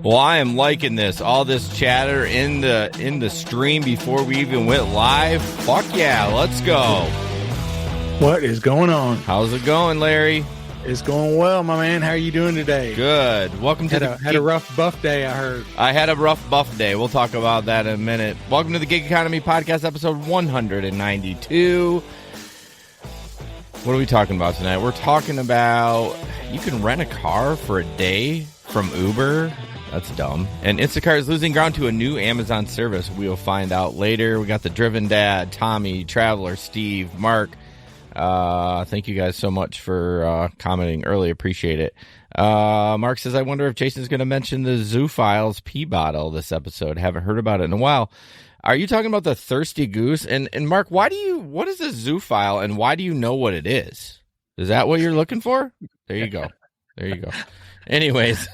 Well, I am liking this. All this chatter in the stream before we even went live. Fuck yeah, let's go. What is going on? How's it going, Larry? It's going well, my man. How are you doing today? Good. Welcome to had a rough buff day, I heard. I had a rough buff day. We'll talk about that in a minute. Welcome to the Gig Economy Podcast, episode 192. What are we talking about tonight? We're talking about you can rent a car for a day from Uber. That's dumb. And Instacart is losing ground to a new Amazon service. We'll find out later. We got the Driven Dad, Tommy, Traveler, Steve, Mark. Thank you guys so much for commenting early. Appreciate it. Mark says, I wonder if Jason's going to mention the Zoo Files pee bottle this episode. Haven't heard about it in a while. Are you talking about the Thirsty Goose? And Mark, what is a Zoo File and why do you know what it is? Is that what you're looking for? There you go. There you go. Anyways.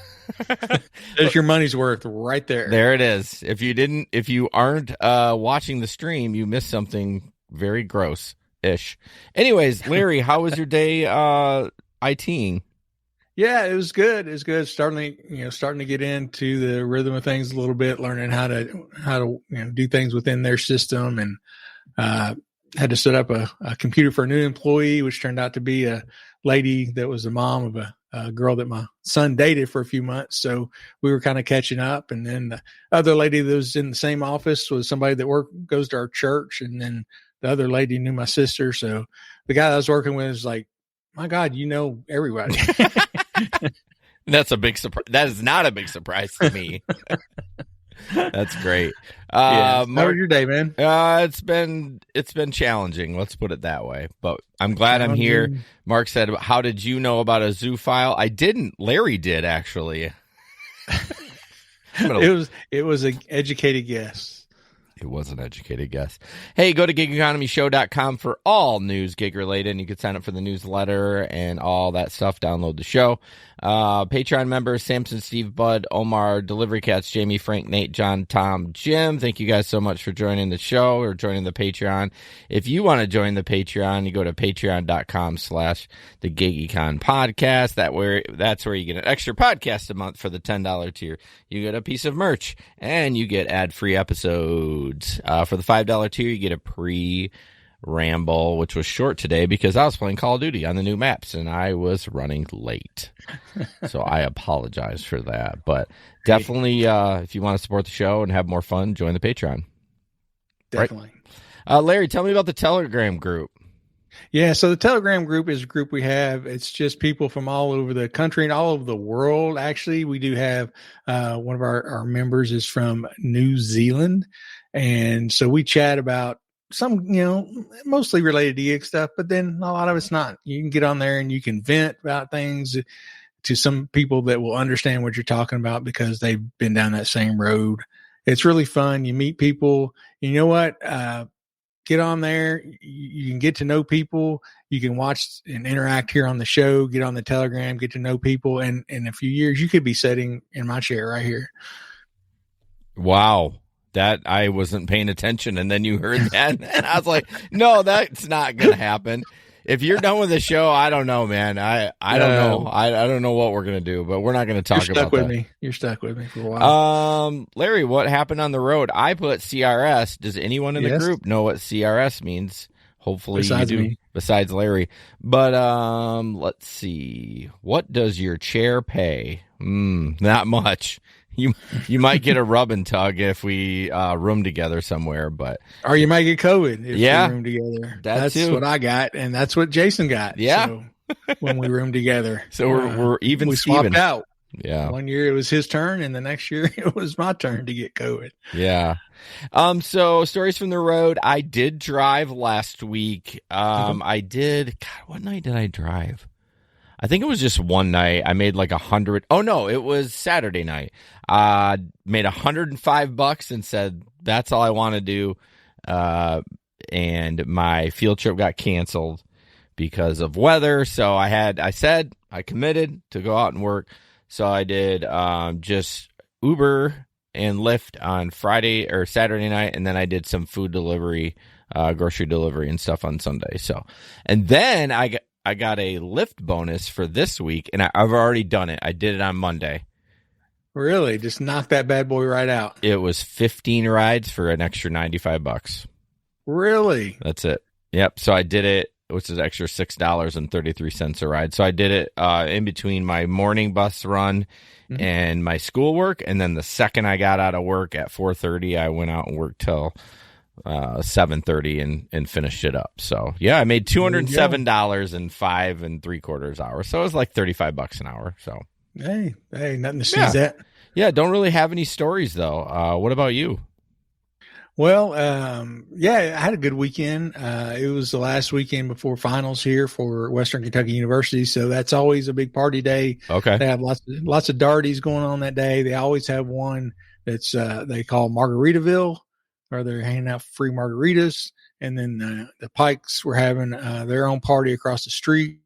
There's your money's worth right there. There it is. If you aren't watching the stream, you missed something very gross-ish. Anyways, Larry, how was your day ITing? Yeah, it was good. It's good. Starting to get into the rhythm of things a little bit, learning how to do things within their system, and had to set up a computer for a new employee, which turned out to be a lady that was the mom of a girl that my son dated for a few months. So we were kind of catching up. And then the other lady that was in the same office was somebody that goes to our church. And then the other lady knew my sister. So the guy that I was working with was like, my God, you know everybody. That's a big surprise. That is not a big surprise to me. That's great. How was your day, man? It's been challenging. Let's put it that way. But I'm glad I'm here. Mark said, "How did you know about a Zoo File?" I didn't. Larry did actually. It was an educated guess. It was an educated guess. Hey, go to gigeconomyshow.com for all news gig related, and you can sign up for the newsletter and all that stuff. Download the show. Patreon members, Samson, Steve, Bud, Omar, Delivery Cats, Jamie, Frank, Nate, John, Tom, Jim. Thank you guys so much for joining the show or joining the Patreon. If you want to join the Patreon, you go to patreon.com/the Gig Econ Podcast. That's where you get an extra podcast a month for the $10 tier. You get a piece of merch and you get ad-free episodes. For the $5 tier, you get a pre-ramble, which was short today because I was playing Call of Duty on the new maps and I was running late. So I apologize for that. But definitely, if you want to support the show and have more fun, join the Patreon. Definitely. Right? Larry, tell me about the Telegram group. Yeah, so the Telegram group is a group we have. It's just people from all over the country and all over the world. Actually, we do have one of our members is from New Zealand. And so we chat about some, mostly related to gig stuff, but then a lot of it's not. You can get on there and you can vent about things to some people that will understand what you're talking about because they've been down that same road. It's really fun. You meet people. You know what? Get on there. You can get to know people. You can watch and interact here on the show, get on the Telegram, get to know people. And in a few years, you could be sitting in my chair right here. Wow. That I wasn't paying attention. And then you heard that. And I was like, no, that's not going to happen. If you're done with the show, I don't know, man. I don't know. I don't know what we're going to do, but we're not going to talk about that. You're stuck with me for a while. Larry, what happened on the road? I put CRS. Does anyone in the group know what CRS means? Hopefully besides you do, me. Besides Larry. But let's see. What does your chair pay? Not much. You might get a rub and tug if we room together somewhere, but or you might get COVID if we room together. That's what I got, and that's what Jason got. Yeah, so, when we roomed together, so we're even. We swapped out. Yeah, one year it was his turn, and the next year it was my turn to get COVID. Yeah. So stories from the road. I did drive last week. I did. God, what night did I drive? I think it was just one night. I made like 100. Oh no, it was Saturday night. Made $105 and said that's all I want to do. And my field trip got canceled because of weather. So I said I committed to go out and work. So I did just Uber and Lyft on Friday or Saturday night, and then I did some food delivery, grocery delivery and stuff on Sunday. So, and then I got a Lyft bonus for this week, and I've already done it. I did it on Monday. Really? Just knock that bad boy right out. It was 15 rides for an extra $95. Really? That's it. Yep. So I did it, which is extra $6.33 a ride. So I did it in between my morning bus run and my schoolwork. And then the second I got out of work at 4:30, I went out and worked till 7:30 and finished it up. So yeah, I made $207 in 5 3/4 hours. So it was like $35 an hour. So hey, nothing to sneeze at. Yeah, don't really have any stories though. What about you? Well, yeah, I had a good weekend. It was the last weekend before finals here for Western Kentucky University, so that's always a big party day. Okay, they have lots of darties going on that day. They always have one that's they call Margaritaville, where they're handing out free margaritas. And then the Pikes were having their own party across the street.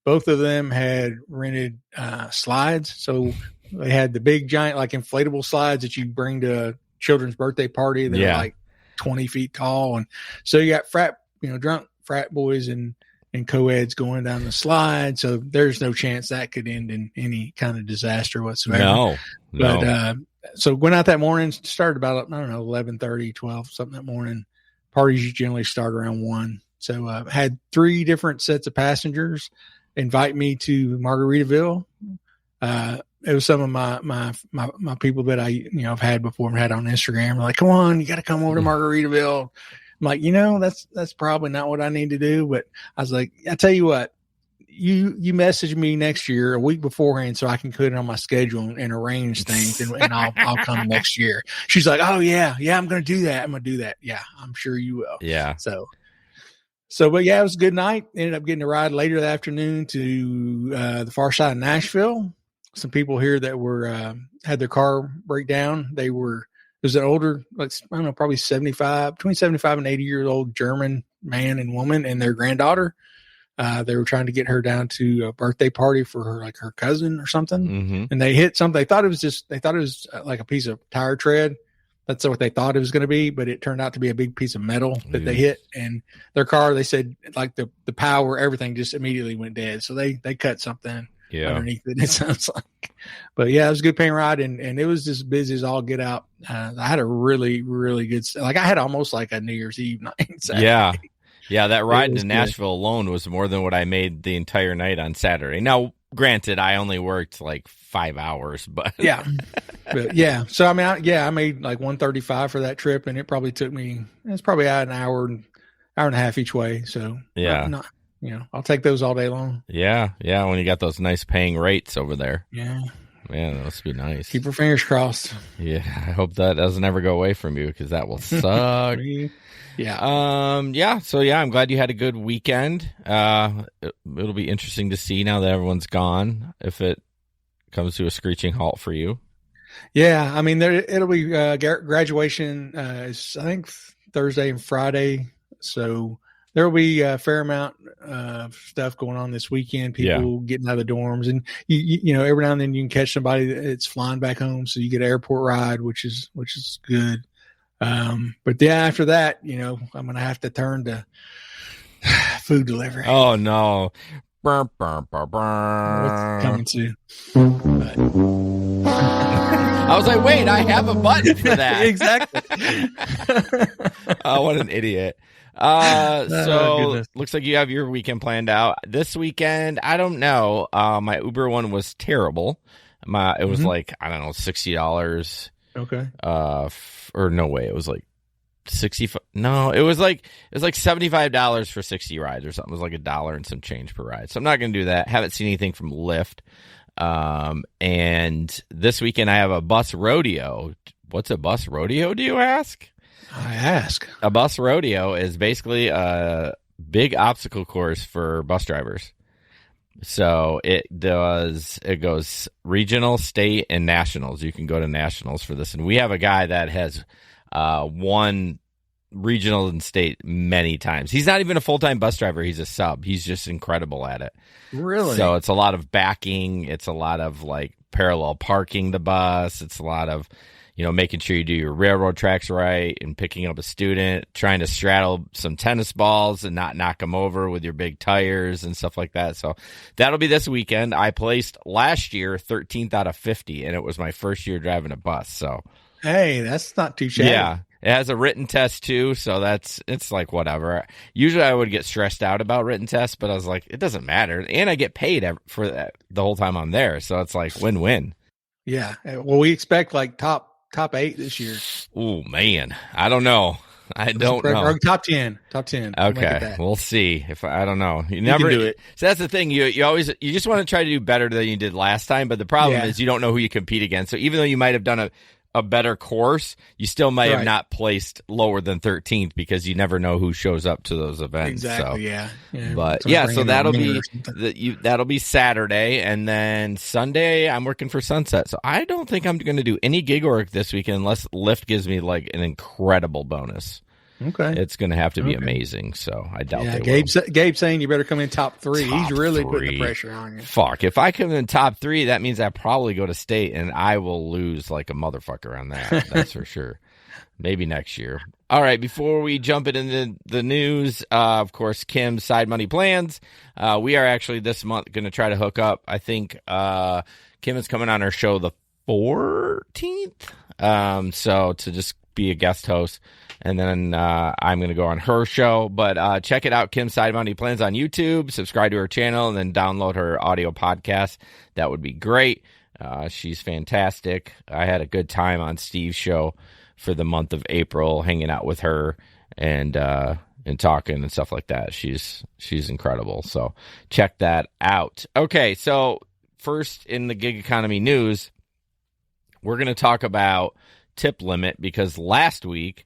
Both of them had rented slides, so they had the big giant like inflatable slides that you bring to a children's birthday party. They're like 20 feet tall, and so you got drunk frat boys and co-eds going down the slide. So there's no chance that could end in any kind of disaster whatsoever. No. But so went out that morning, started about, I don't know, 11:30, 12, something that morning. Parties generally start around 1. So had 3 different sets of passengers invite me to Margaritaville. It was some of my people that I, I've had before and had on Instagram. They're like, come on, you got to come over to Margaritaville. I'm like, that's probably not what I need to do. But I was like, I tell you what, you message me next year a week beforehand so I can put it on my schedule and arrange things, and I'll come next year. She's like, oh yeah, I'm going to do that. I'm going to do that. Yeah, I'm sure you will. Yeah. So, but yeah, it was a good night. Ended up getting a ride later that afternoon to the far side of Nashville. Some people here that were had their car break down. It was an older, like, I don't know, probably between 75 and 80 years old German man and woman and their granddaughter. They were trying to get her down to a birthday party for her cousin or something. And they hit something. They thought it was like a piece of tire tread. That's what they thought it was going to be, but it turned out to be a big piece of metal that they hit. And their car, they said, like the power, everything just immediately went dead. So they cut something underneath it sounds like. But yeah, it was a good paint ride, and it was just busy as all get out. I had a really, really good, like I had almost like a New Year's Eve night Saturday. Yeah, that ride to Nashville alone was more than what I made the entire night on Saturday. Now, granted, I only worked like 5 hours, but yeah. But yeah, so I mean, I made like 135 for that trip, and it probably took me, it's probably an hour and a half each way. So yeah, I'll take those all day long. Yeah. When you got those nice paying rates over there. Yeah. Man, that must be nice. Keep your fingers crossed. Yeah, I hope that doesn't ever go away from you, because that will suck. Yeah. So I'm glad you had a good weekend. It'll be interesting to see now that everyone's gone if it comes to a screeching halt for you. Yeah, I mean, it'll be graduation. Is I think Thursday and Friday, so there will be a fair amount of stuff going on this weekend. People getting out of the dorms, and you every now and then you can catch somebody that's flying back home, so you get an airport ride, which is good. But yeah, after that, I'm going to have to turn to food delivery. Oh no. What's coming soon? I was like, wait, I have a button for that. Exactly. Oh, what an idiot. So looks like you have your weekend planned out. This weekend, I don't know. My Uber one was terrible. It was like, I don't know, $60. Okay. Or no way, it was like 65. No, it was like $75 for 60 rides or something. It was like $1 and some change per ride. So I'm not going to do that. Haven't seen anything from Lyft. And this weekend I have a bus rodeo. What's a bus rodeo, do you ask? I ask. A bus rodeo is basically a big obstacle course for bus drivers. So it goes regional, state, and nationals. You can go to nationals for this. And we have a guy that has won regional and state many times. He's not even a full-time bus driver. He's a sub. He's just incredible at it. Really? So it's a lot of backing. It's a lot of like parallel parking the bus. It's a lot of, making sure you do your railroad tracks right and picking up a student, trying to straddle some tennis balls and not knock them over with your big tires and stuff like that. So that'll be this weekend. I placed last year 13th out of 50, and it was my first year driving a bus. So, hey, that's not too shabby. Yeah. It has a written test too, so it's like whatever. Usually I would get stressed out about written tests, but I was like, it doesn't matter. And I get paid for that the whole time I'm there, so it's like win-win. Yeah. Well, we expect like top 8 this year. Oh, man. I don't know. I don't know. Or top 10. Top 10. Okay. We'll see. I don't know. You never can do it. So that's the thing. You just want to try to do better than you did last time, but the problem is you don't know who you compete against. So even though you might have done a better course, you still might have not placed lower than 13th because you never know who shows up to those events. Exactly. So. Yeah. But so that'll be Saturday, and then Sunday I'm working for Sunset. So I don't think I'm going to do any gig work this weekend unless Lyft gives me like an incredible bonus. Okay. It's going to have to be amazing, so I doubt they will. Gabe's saying you better come in top 3. He's really putting the pressure on you. Fuck. If I come in top 3, that means I probably go to state, and I will lose like a motherfucker on that. That's for sure. Maybe next year. All right, before we jump into the news, of course, Kim's Side Money Plans. We are actually this month going to try to hook up. I think Kim is coming on our show the 14th, so to just be a guest host. And then I'm going to go on her show. But check it out, Kim's Side Money Plans on YouTube. Subscribe to her channel and then download her audio podcast. That would be great. She's fantastic. I had a good time on Steve's show for the month of April, hanging out with her and talking and stuff like that. She's incredible. So check that out. Okay, so first in the gig economy news, we're going to talk about tip limit because last week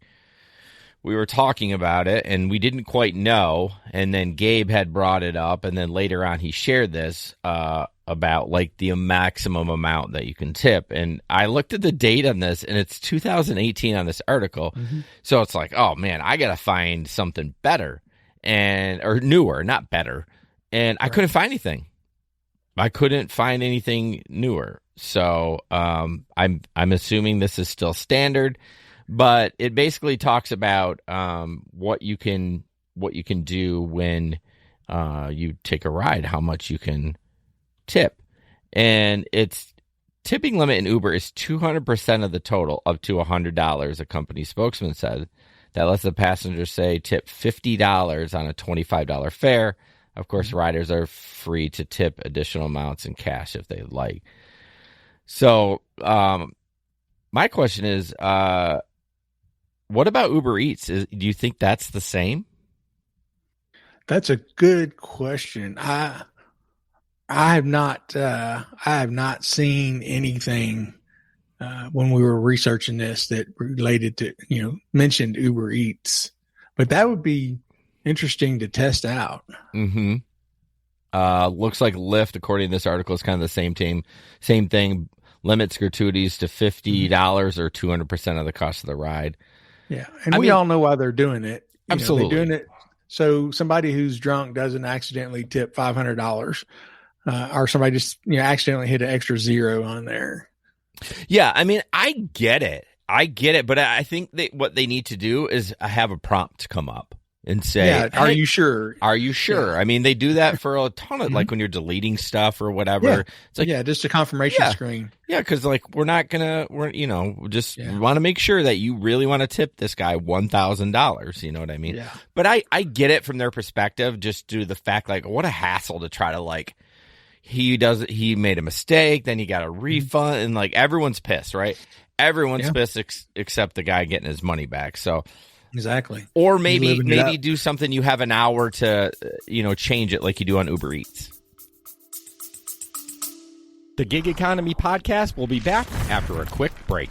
we were talking about it and we didn't quite know, and then Gabe had brought it up, and then later on he shared this about like the maximum amount that you can tip. And I looked at the date on this, and it's 2018 on this article. Mm-hmm. So it's like, oh man, I got to find something better or newer, not better. And I couldn't find anything. I couldn't find anything newer. So I'm assuming this is still standard. But it basically talks about what you can do when you take a ride, how much you can tip. And its tipping limit in Uber is 200% of the total up to $100, a company spokesman said. That lets the passenger say tip $50 on a $25 fare. Of course, riders are free to tip additional amounts in cash if they like. So my question is, what about Uber Eats? Do you think that's the same? That's a good question. I have not seen anything when we were researching this that related to mentioned Uber Eats, but that would be interesting to test out. Mm-hmm. Looks like Lyft, according to this article, is kind of the same thing. Limits gratuities to $50 or 200% of the cost of the ride. Yeah, and we all know why they're doing it. Absolutely. They're doing it so somebody who's drunk doesn't accidentally tip $500, or somebody just accidentally hit an extra zero on there. Yeah, I mean, I get it, but I think what they need to do is have a prompt come up and say, are you sure? Are you sure? Yeah. I mean, they do that for a ton of, like when you're deleting stuff or whatever. Yeah. It's like, just a confirmation screen. Yeah, because like we're want to make sure that you really want to tip this guy $1,000. You know what I mean? Yeah. But I get it from their perspective, just due to the fact, like, what a hassle to try to like. He made a mistake, then he got a refund, and like everyone's pissed, right? Everyone's pissed except the guy getting his money back. So. Exactly. Or maybe do something you have an hour to, change it like you do on Uber Eats. The Gig Economy Podcast will be back after a quick break.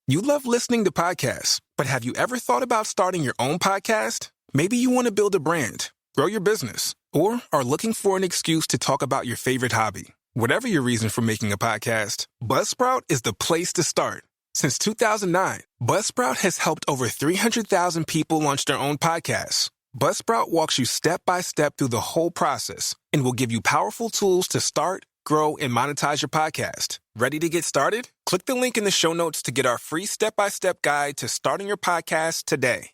You love listening to podcasts, but have you ever thought about starting your own podcast? Maybe you want to build a brand, grow your business, or are looking for an excuse to talk about your favorite hobby. Whatever your reason for making a podcast, Buzzsprout is the place to start. Since 2009, Buzzsprout has helped over 300,000 people launch their own podcasts. Buzzsprout walks you step by step through the whole process and will give you powerful tools to start, grow, and monetize your podcast. Ready to get started? Click the link in the show notes to get our free step-by-step guide to starting your podcast today.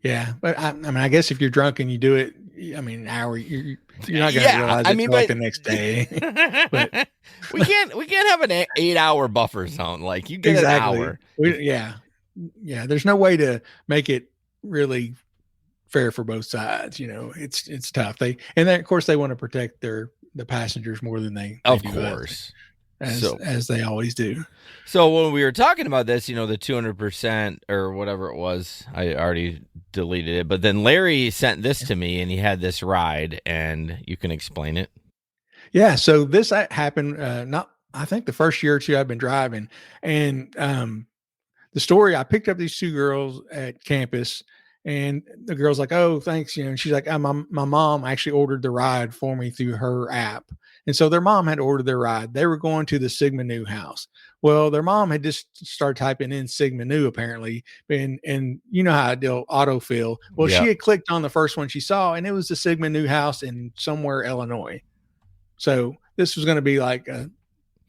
Yeah, but I guess if you're drunk and you do it, an hour, you're not going to realize it till like the next day. But we can't have an 8-hour buffer zone. Like you get an hour. There's no way to make it really fair for both sides. It's tough. Of course they want to protect the passengers more than they of do course as they always do. So when we were talking about this, the 200% or whatever it was, I already deleted it, but then Larry sent this to me and he had this ride, and you can explain it. Yeah. So this happened, I think the first year or two I've been driving, and the story, I picked up these two girls at campus, and the girl's like, "Oh, thanks." And she's like, my mom actually ordered the ride for me through her app. And so their mom had ordered their ride. They were going to the Sigma Nu house. Well, their mom had just started typing in Sigma Nu apparently. And you know how I do autofill. Well, She had clicked on the first one she saw, and it was the Sigma Nu house in somewhere, Illinois. So this was going to be like a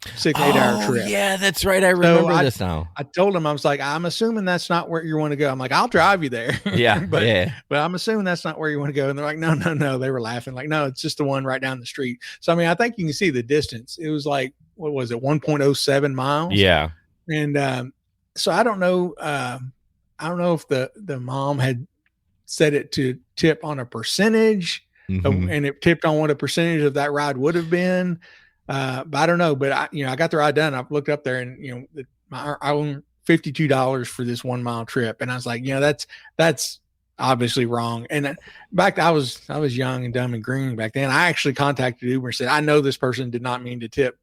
6-8 hour trip. Yeah, that's right. I remember this now. I told him, I was like, I'm assuming that's not where you want to go. I'm like, I'll drive you there. Yeah. but I'm assuming that's not where you want to go. And they're like, no. They were laughing. Like, no, it's just the one right down the street. So, I think you can see the distance. It was like, what was it? 1.07 miles. Yeah. And, so I don't know. I don't know if the mom had set it to tip on a percentage, and it tipped on what a percentage of that ride would have been. But I don't know, but I got the ride done. I looked up there, and, I own $52 for this 1 mile trip. And I was like, that's obviously wrong. And back I was young and dumb and green back then. I actually contacted Uber and said, I know this person did not mean to tip,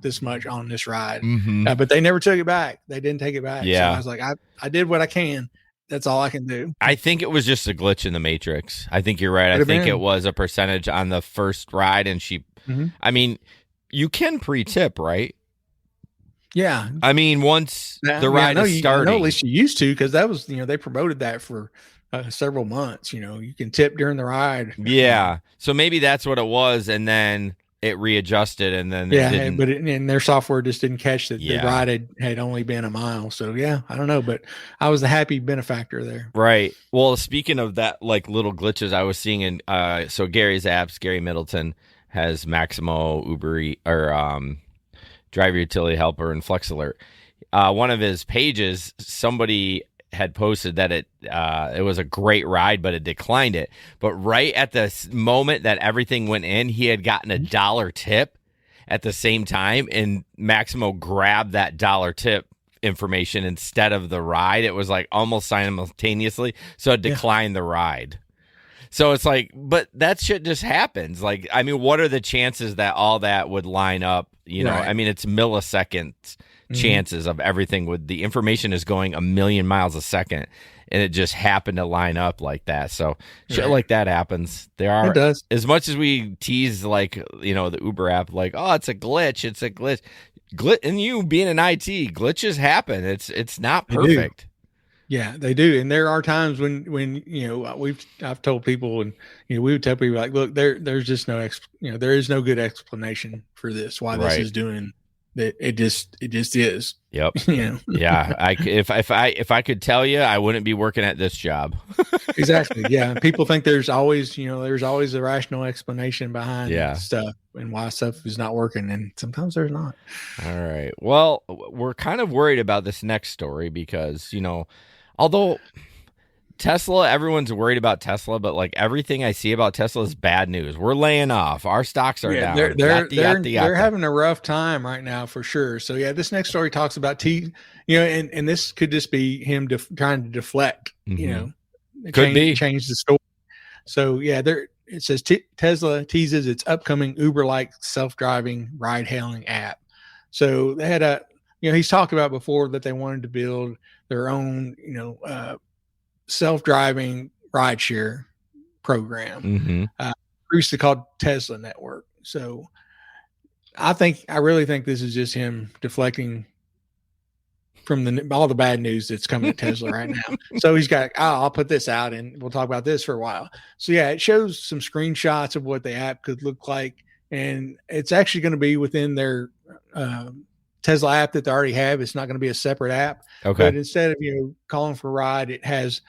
this much on this ride, but they never took it back. They didn't take it back. Yeah. So I was like, I did what I can. That's all I can do. I think it was just a glitch in the matrix. I think you're right. I think it was a percentage on the first ride, and she, you can pre-tip, right? Yeah. Once the ride is starting. At least you used to, because that was, they promoted that for several months. You can tip during the ride. Yeah. So maybe that's what it was, and then it readjusted, and then and their software just didn't catch that the ride had only been a mile. So I don't know, but I was the happy benefactor there. Right. Well, speaking of that, like little glitches, I was seeing in so Gary's apps, Gary Middleton has Maximo, Uber or Driver Utility Helper, and Flex Alert. One of his pages, somebody had posted that it was a great ride, but it declined it. But right at the moment that everything went in, he had gotten $1 tip at the same time, and Maximo grabbed that $1 tip information instead of the ride. It was like almost simultaneously, so it declined the ride. So it's like, but that shit just happens. Like, what are the chances that all that would line up? Right. It's milliseconds chances of everything. With the information is going a million miles a second, and it just happened to line up like that. So shit like that happens. It does. As much as we tease, like, the Uber app, like, oh, it's a glitch. It's a glitch. And you being an IT, glitches happen. It's not perfect. Yeah, they do. And there are times when I've told people, and we would tell people, like, look, there's just no there is no good explanation for this, why this is doing that. It just is. Yep. Yeah. If I could tell you, I wouldn't be working at this job. Exactly. Yeah. People think there's always a rational explanation behind stuff and why stuff is not working, and sometimes there's not. All right. Well, we're kind of worried about this next story because, although Tesla, everyone's worried about Tesla, but like everything I see about Tesla is bad news. We're laying off. Our stocks are down. They're having a rough time right now for sure. So this next story talks about and this could just be him trying to deflect, change the story. So it says Tesla teases its upcoming Uber-like self-driving ride-hailing app. So they had he's talked about before that they wanted to build their own, self-driving rideshare program, previously called Tesla Network. So I really think this is just him deflecting all the bad news that's coming to Tesla right now. So he's got, I'll put this out and we'll talk about this for a while. So yeah, it shows some screenshots of what the app could look like. And it's actually going to be within their Tesla app that they already have. It's not going to be a separate app. Okay. But instead of, calling for a ride, it has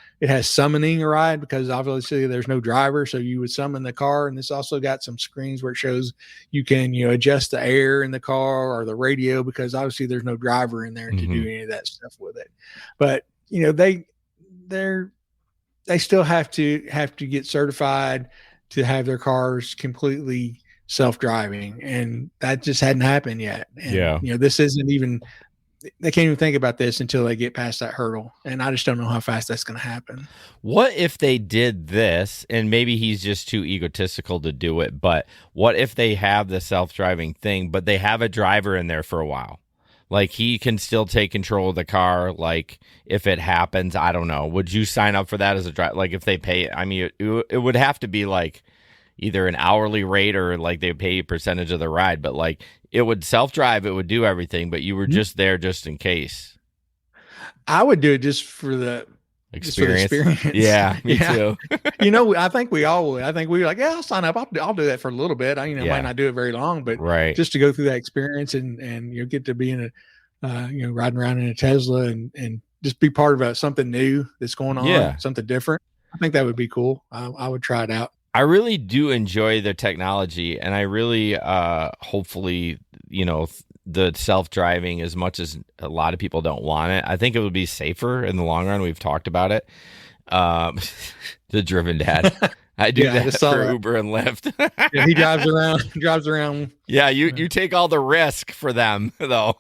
summoning a ride, because obviously there's no driver. So you would summon the car. And it's also got some screens where it shows you can, adjust the air in the car or the radio, because obviously there's no driver in there to do any of that stuff with it. But, they still have to get certified to have their cars completely self-driving, and that just hadn't happened yet. And, this isn't even, they can't even think about this until they get past that hurdle. And I just don't know how fast that's going to happen. What if they did this, and maybe he's just too egotistical to do it, but what if they have the self-driving thing, but they have a driver in there for a while? Like, he can still take control of the car. Like, if it happens, I don't know. Would you sign up for that as a driver? Like, if they pay, I mean, it would have to be like either an hourly rate or like they pay a percentage of the ride, but like it would self-drive, it would do everything, but you were just there just in case. I would do it just for the experience. Yeah, me too. I think we all would. I think we were like, yeah, I'll sign up. I'll do that for a little bit. I might not do it very long, but just to go through that experience and get to be in riding around in a Tesla and just be part of something new that's going on, something different. I think that would be cool. I would try it out. I really do enjoy the technology, and I really, hopefully, the self-driving, as much as a lot of people don't want it, I think it would be safer in the long run. We've talked about it. The driven dad. I do that for Uber and Lyft. Yeah, he drives around. Yeah, you take all the risk for them, though.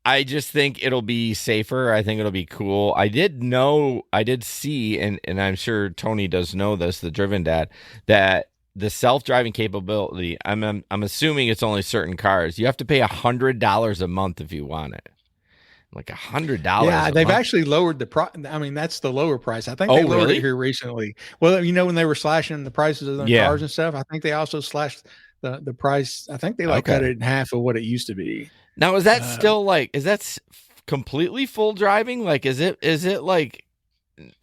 I just think it'll be safer. I think it'll be cool. I did see, and I'm sure Tony does know this, the driven dad, that the self-driving capability, I'm assuming it's only certain cars. You have to pay $100 a month if you want it. Like $100. Yeah, they've actually lowered the price. I mean, that's the lower price. I think they lowered it here recently. Well, when they were slashing the prices of the cars and stuff, I think they also slashed the price. I think they cut it in half of what it used to be. Now, is that still is that completely full driving? Like, is it like,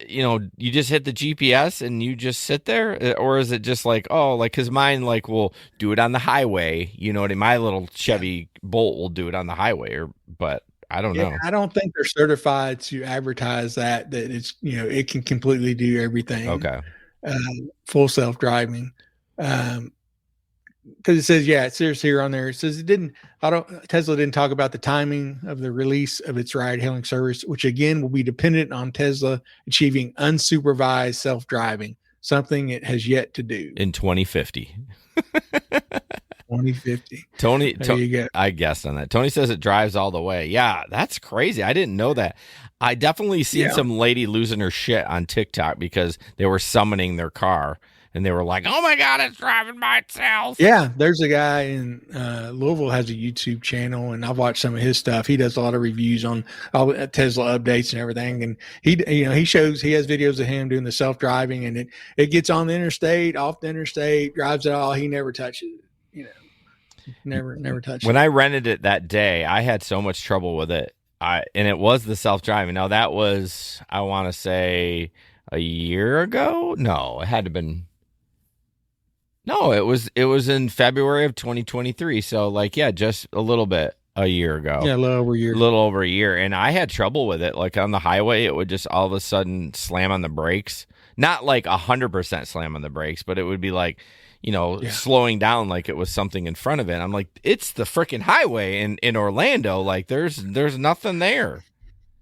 you just hit the GPS and you just sit there? Or is it just like, because mine will do it on the highway. My little Chevy Bolt will do it on the highway, but I don't know. I don't think they're certified to advertise that it's, it can completely do everything. Okay. Full self-driving. Because it says, it says here on there, it says Tesla didn't talk about the timing of the release of its ride-hailing service, which again will be dependent on Tesla achieving unsupervised self-driving, something it has yet to do in 2050. 2050. Tony, I guessed on that. Tony says it drives all the way. Yeah, that's crazy. I didn't know that. I definitely seen some lady losing her shit on TikTok because they were summoning their car. And they were like, "Oh my God, it's driving by itself." Yeah, there's a guy in Louisville has a YouTube channel, and I've watched some of his stuff. He does a lot of reviews on all Tesla updates and everything. And he has videos of him doing the self driving, and it gets on the interstate, off the interstate, drives it all. He never touches it. Never touches it. When I rented it that day, I had so much trouble with it. And it was the self driving. Now that was, I want to say, a year ago. No, it had to have been. No, it was in February of 2023. So just a little bit a year ago. Yeah, a little over a year. And I had trouble with it. Like on the highway, it would just all of a sudden slam on the brakes. Not like 100% slam on the brakes, but it would be like, slowing down like it was something in front of it. I'm like, it's the freaking highway in Orlando. Like there's nothing there.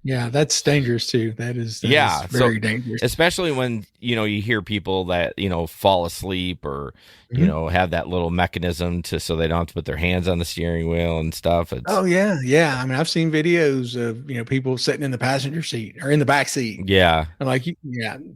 Yeah, that's dangerous too. That is very dangerous. Especially when, you hear people that, fall asleep or, have that little mechanism so they don't have to put their hands on the steering wheel and stuff. Oh, yeah. Yeah. I mean, I've seen videos of, people sitting in the passenger seat or in the back seat. Yeah. I'm like,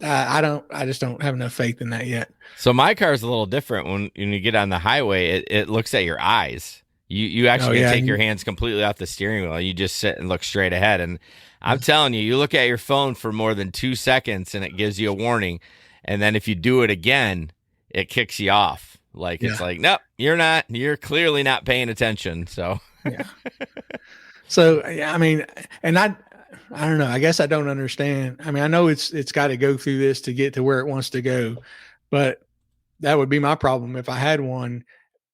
I just don't have enough faith in that yet. So my car is a little different. When you get on the highway, it looks at your eyes. You actually can take your hands completely off the steering wheel. You just sit and look straight ahead. And I'm telling you look at your phone for more than 2 seconds and it gives you a warning. And then if you do it again, it kicks you off. It's like, nope, you're clearly not paying attention. So, So, yeah, I mean, and I don't know. I guess I don't understand. I mean, I know it's got to go through this to get to where it wants to go, but that would be my problem. If I had one,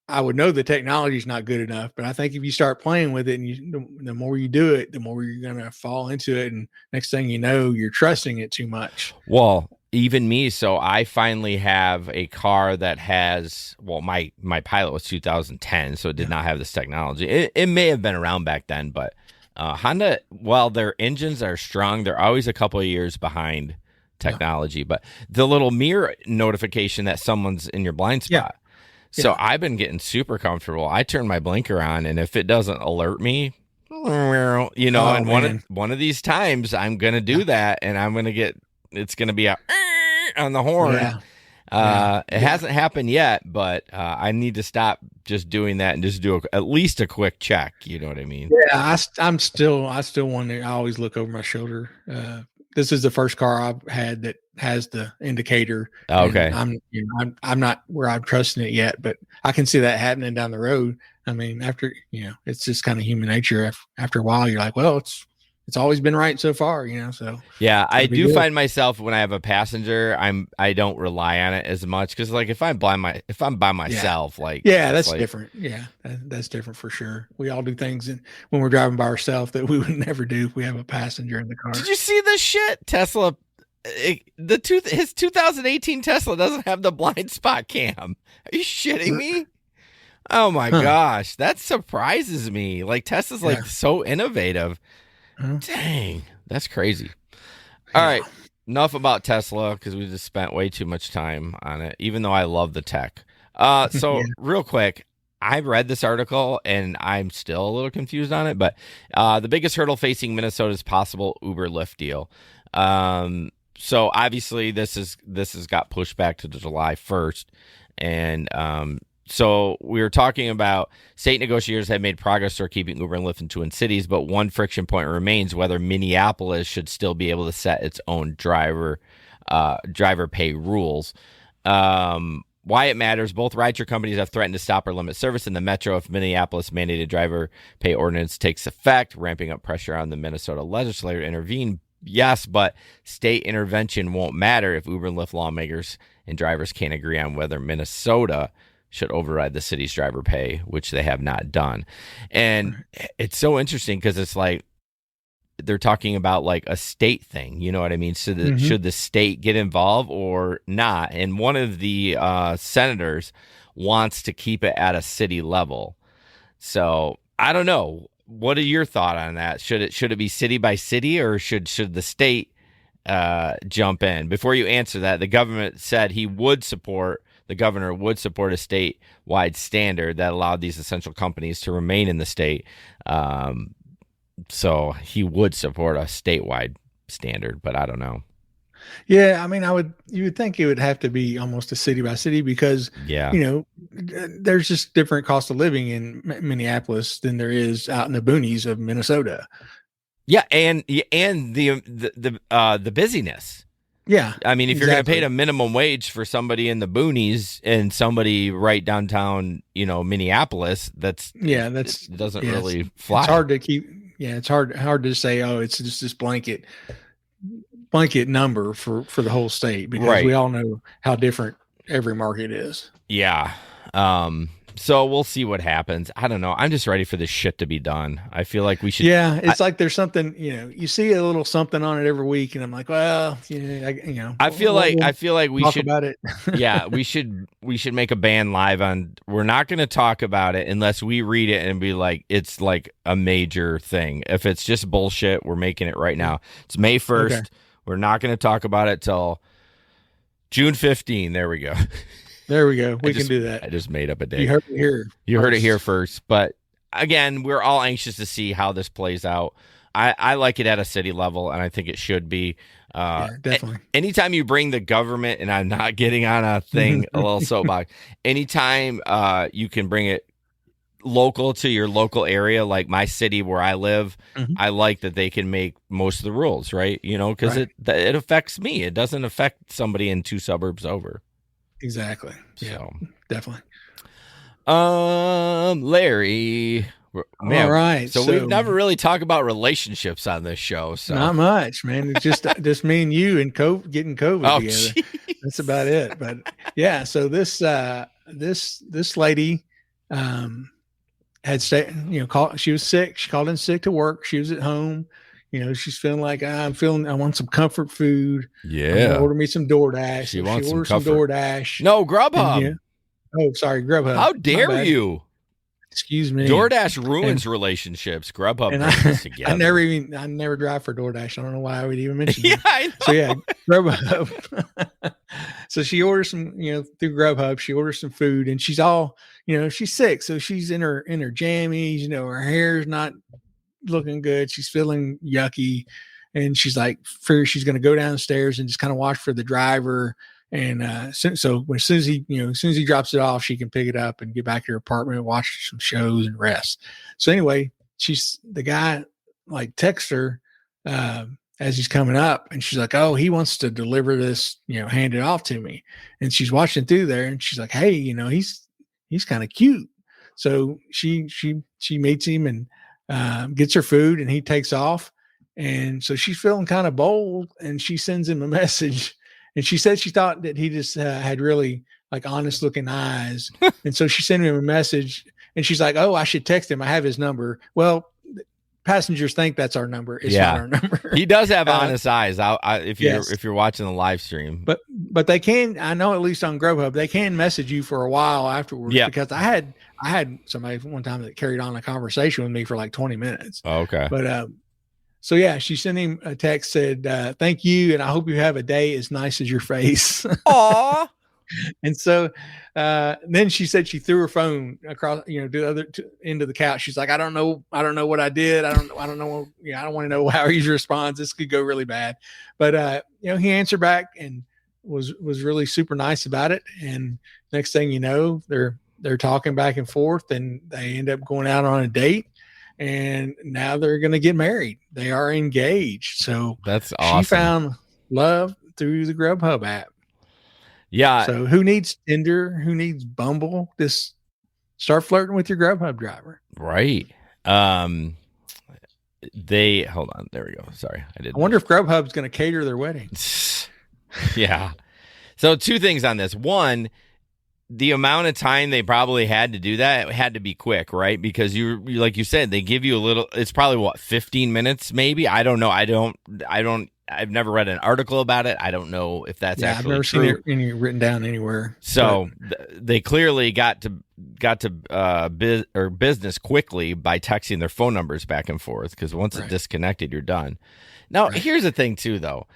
I would know the technology is not good enough. But I think if you start playing with it, and the more you do it, the more you're going to fall into it. And next thing you know, you're trusting it too much. Well, even me. So I finally have a car that has, well, my Pilot was 2010, so it did not have this technology. It may have been around back then, but Honda, while their engines are strong, they're always a couple of years behind technology. But the little mirror notification that someone's in your blind spot. So I've been getting super comfortable. I turn my blinker on, and if it doesn't alert me, you know, and one of these times I'm gonna do that, and I'm gonna get, it's gonna be a on the horn. It hasn't happened yet, but I need to stop just doing that and just do at least a quick check. You know what I mean? Yeah, I still wonder. I always look over my shoulder. This is the first car I've had that has the indicator. Okay. I'm not where I'm trusting it yet, but I can see that happening down the road. I mean, after, it's just kind of human nature. After a while, you're like, well, it's always been right so far, so. Yeah, I do find myself when I have a passenger, I don't rely on it as much, because like if I'm by myself, that's different. Yeah, that's different for sure. We all do things when we're driving by ourselves that we would never do if we have a passenger in the car. Did you see this shit? Tesla, his 2018 Tesla doesn't have the blind spot cam. Are you shitting me? Oh my gosh, that surprises me. Like Tesla's like so innovative. Dang, that's crazy. All right, enough about Tesla, because we just spent way too much time on it, even though I love the tech. So real quick, I read this article and I'm still a little confused on it, but the biggest hurdle facing Minnesota's possible Uber-Lyft deal. So obviously this has got pushed back to July 1st, and so we were talking about state negotiators have made progress toward keeping Uber and Lyft in Twin Cities, but one friction point remains: whether Minneapolis should still be able to set its own driver pay rules. Why it matters: both rideshare companies have threatened to stop or limit service in the metro if Minneapolis mandated driver pay ordinance takes effect, ramping up pressure on the Minnesota legislature to intervene. Yes, but state intervention won't matter if Uber and Lyft lawmakers and drivers can't agree on whether Minnesota should override the city's driver pay, which they have not done. And it's so interesting because it's like they're talking about like a state thing, you know what I mean? So should the state get involved or not? And one of the senators wants to keep it at a city level. So I don't know. What are your thoughts on that? Should it be city by city, or should the state jump in? Before you answer that, the governor said he would support a statewide standard that allowed these essential companies to remain in the state. So he would support a statewide standard, but I don't know. Yeah, I mean, you would think it would have to be almost a city by city, because there's just different cost of living in Minneapolis than there is out in the boonies of Minnesota. Yeah, and the busyness. Yeah, I mean, if you're going to pay a minimum wage for somebody in the boonies and somebody right downtown, Minneapolis, it doesn't really fly. It's hard to keep. Yeah, it's hard to say. Oh, it's just this blanket number for the whole state, because we all know how different every market is. Yeah. So we'll see what happens. I don't know. I'm just ready for this shit to be done. I feel like we should. Yeah, it's like there's something, you see a little something on it every week, and I'm like, well, I feel like we talk should about it. Yeah, we should make a ban live on. We're not going to talk about it unless we read it and be like, it's like a major thing. If it's just bullshit, we're making it right now. It's May 1st. Okay. We're not going to talk about it till June 15. There we go. There we go. We can do that. I just made up a date. You heard it here. You heard it here first. But again, we're all anxious to see how this plays out. I like it at a city level, and I think it should be. Definitely. Anytime you bring the government, and I'm not getting on a thing, a little soapbox, anytime you can bring it local to your local area, like my city where I live, I like that they can make most of the rules, right? Because it affects me. It doesn't affect somebody in 2 suburbs over. Exactly. Yeah, definitely. Larry, Man, all right. So we've never really talked about relationships on this show. So not much, man. It's just me and you and getting COVID together. Geez. That's about it. But yeah, so this lady had stayed, she was sick. She called in sick to work. She was at home. She's feeling like I want some comfort food. Yeah. Order me some DoorDash. She wants some comfort. DoorDash. No, Grubhub. Oh, sorry, Grubhub. How dare you? Excuse me. DoorDash ruins relationships. Grubhub brings us together. I never drive for DoorDash. I don't know why I would even mention it. I know. So yeah, Grubhub. So she orders some, through Grubhub, she orders some food, and she's all, she's sick. So she's in her jammies, her hair's not looking good. She's feeling yucky. And she's like, fears she's going to go downstairs and just kind of watch for the driver. And so as soon as he drops it off, she can pick it up and get back to her apartment, watch some shows and rest. So anyway, the guy like texts her as he's coming up, and she's like, oh, he wants to deliver this, hand it off to me. And she's watching through there, and she's like, hey, he's kind of cute. So she meets him and gets her food, and he takes off. And so she's feeling kind of bold, and she sends him a message. And she said she thought that he just had really like honest looking eyes. And so she sent him a message, and she's like, oh, I should text him. I have his number. Well, passengers think that's our number. It's not our number. He does have honest eyes. If you're watching the live stream, but they can, I know at least on Grubhub, they can message you for a while afterwards. Yeah. Because I had somebody one time that carried on a conversation with me for like 20 minutes. Oh, okay. But, so yeah, she sent him a text, said, thank you. And I hope you have a day as nice as your face. Aw. And so then she said she threw her phone across, to the other end of the couch. She's like, I don't know what I did. I don't know. I don't want to know how he responds. This could go really bad. But he answered back and was really super nice about it. And next thing you know, they're talking back and forth, and they end up going out on a date. And now they're going to get married. They are engaged. So that's awesome. She found love through the Grubhub app. Yeah. So who needs Tinder? Who needs Bumble? Just start flirting with your Grubhub driver. Right. Hold on. There we go. Sorry. I wonder if Grubhub's going to cater their wedding. Yeah. So two things on this. One, the amount of time they probably had to do that, it had to be quick, right? Because you like you said, they give you a little, it's probably 15 minutes, maybe. I don't know. I've never read an article about it. I don't know if that's actually I've never true. Seen it any written down anywhere. So they clearly got to business quickly by texting their phone numbers back and forth, because once it's disconnected, you're done. Now, here's the thing too, though.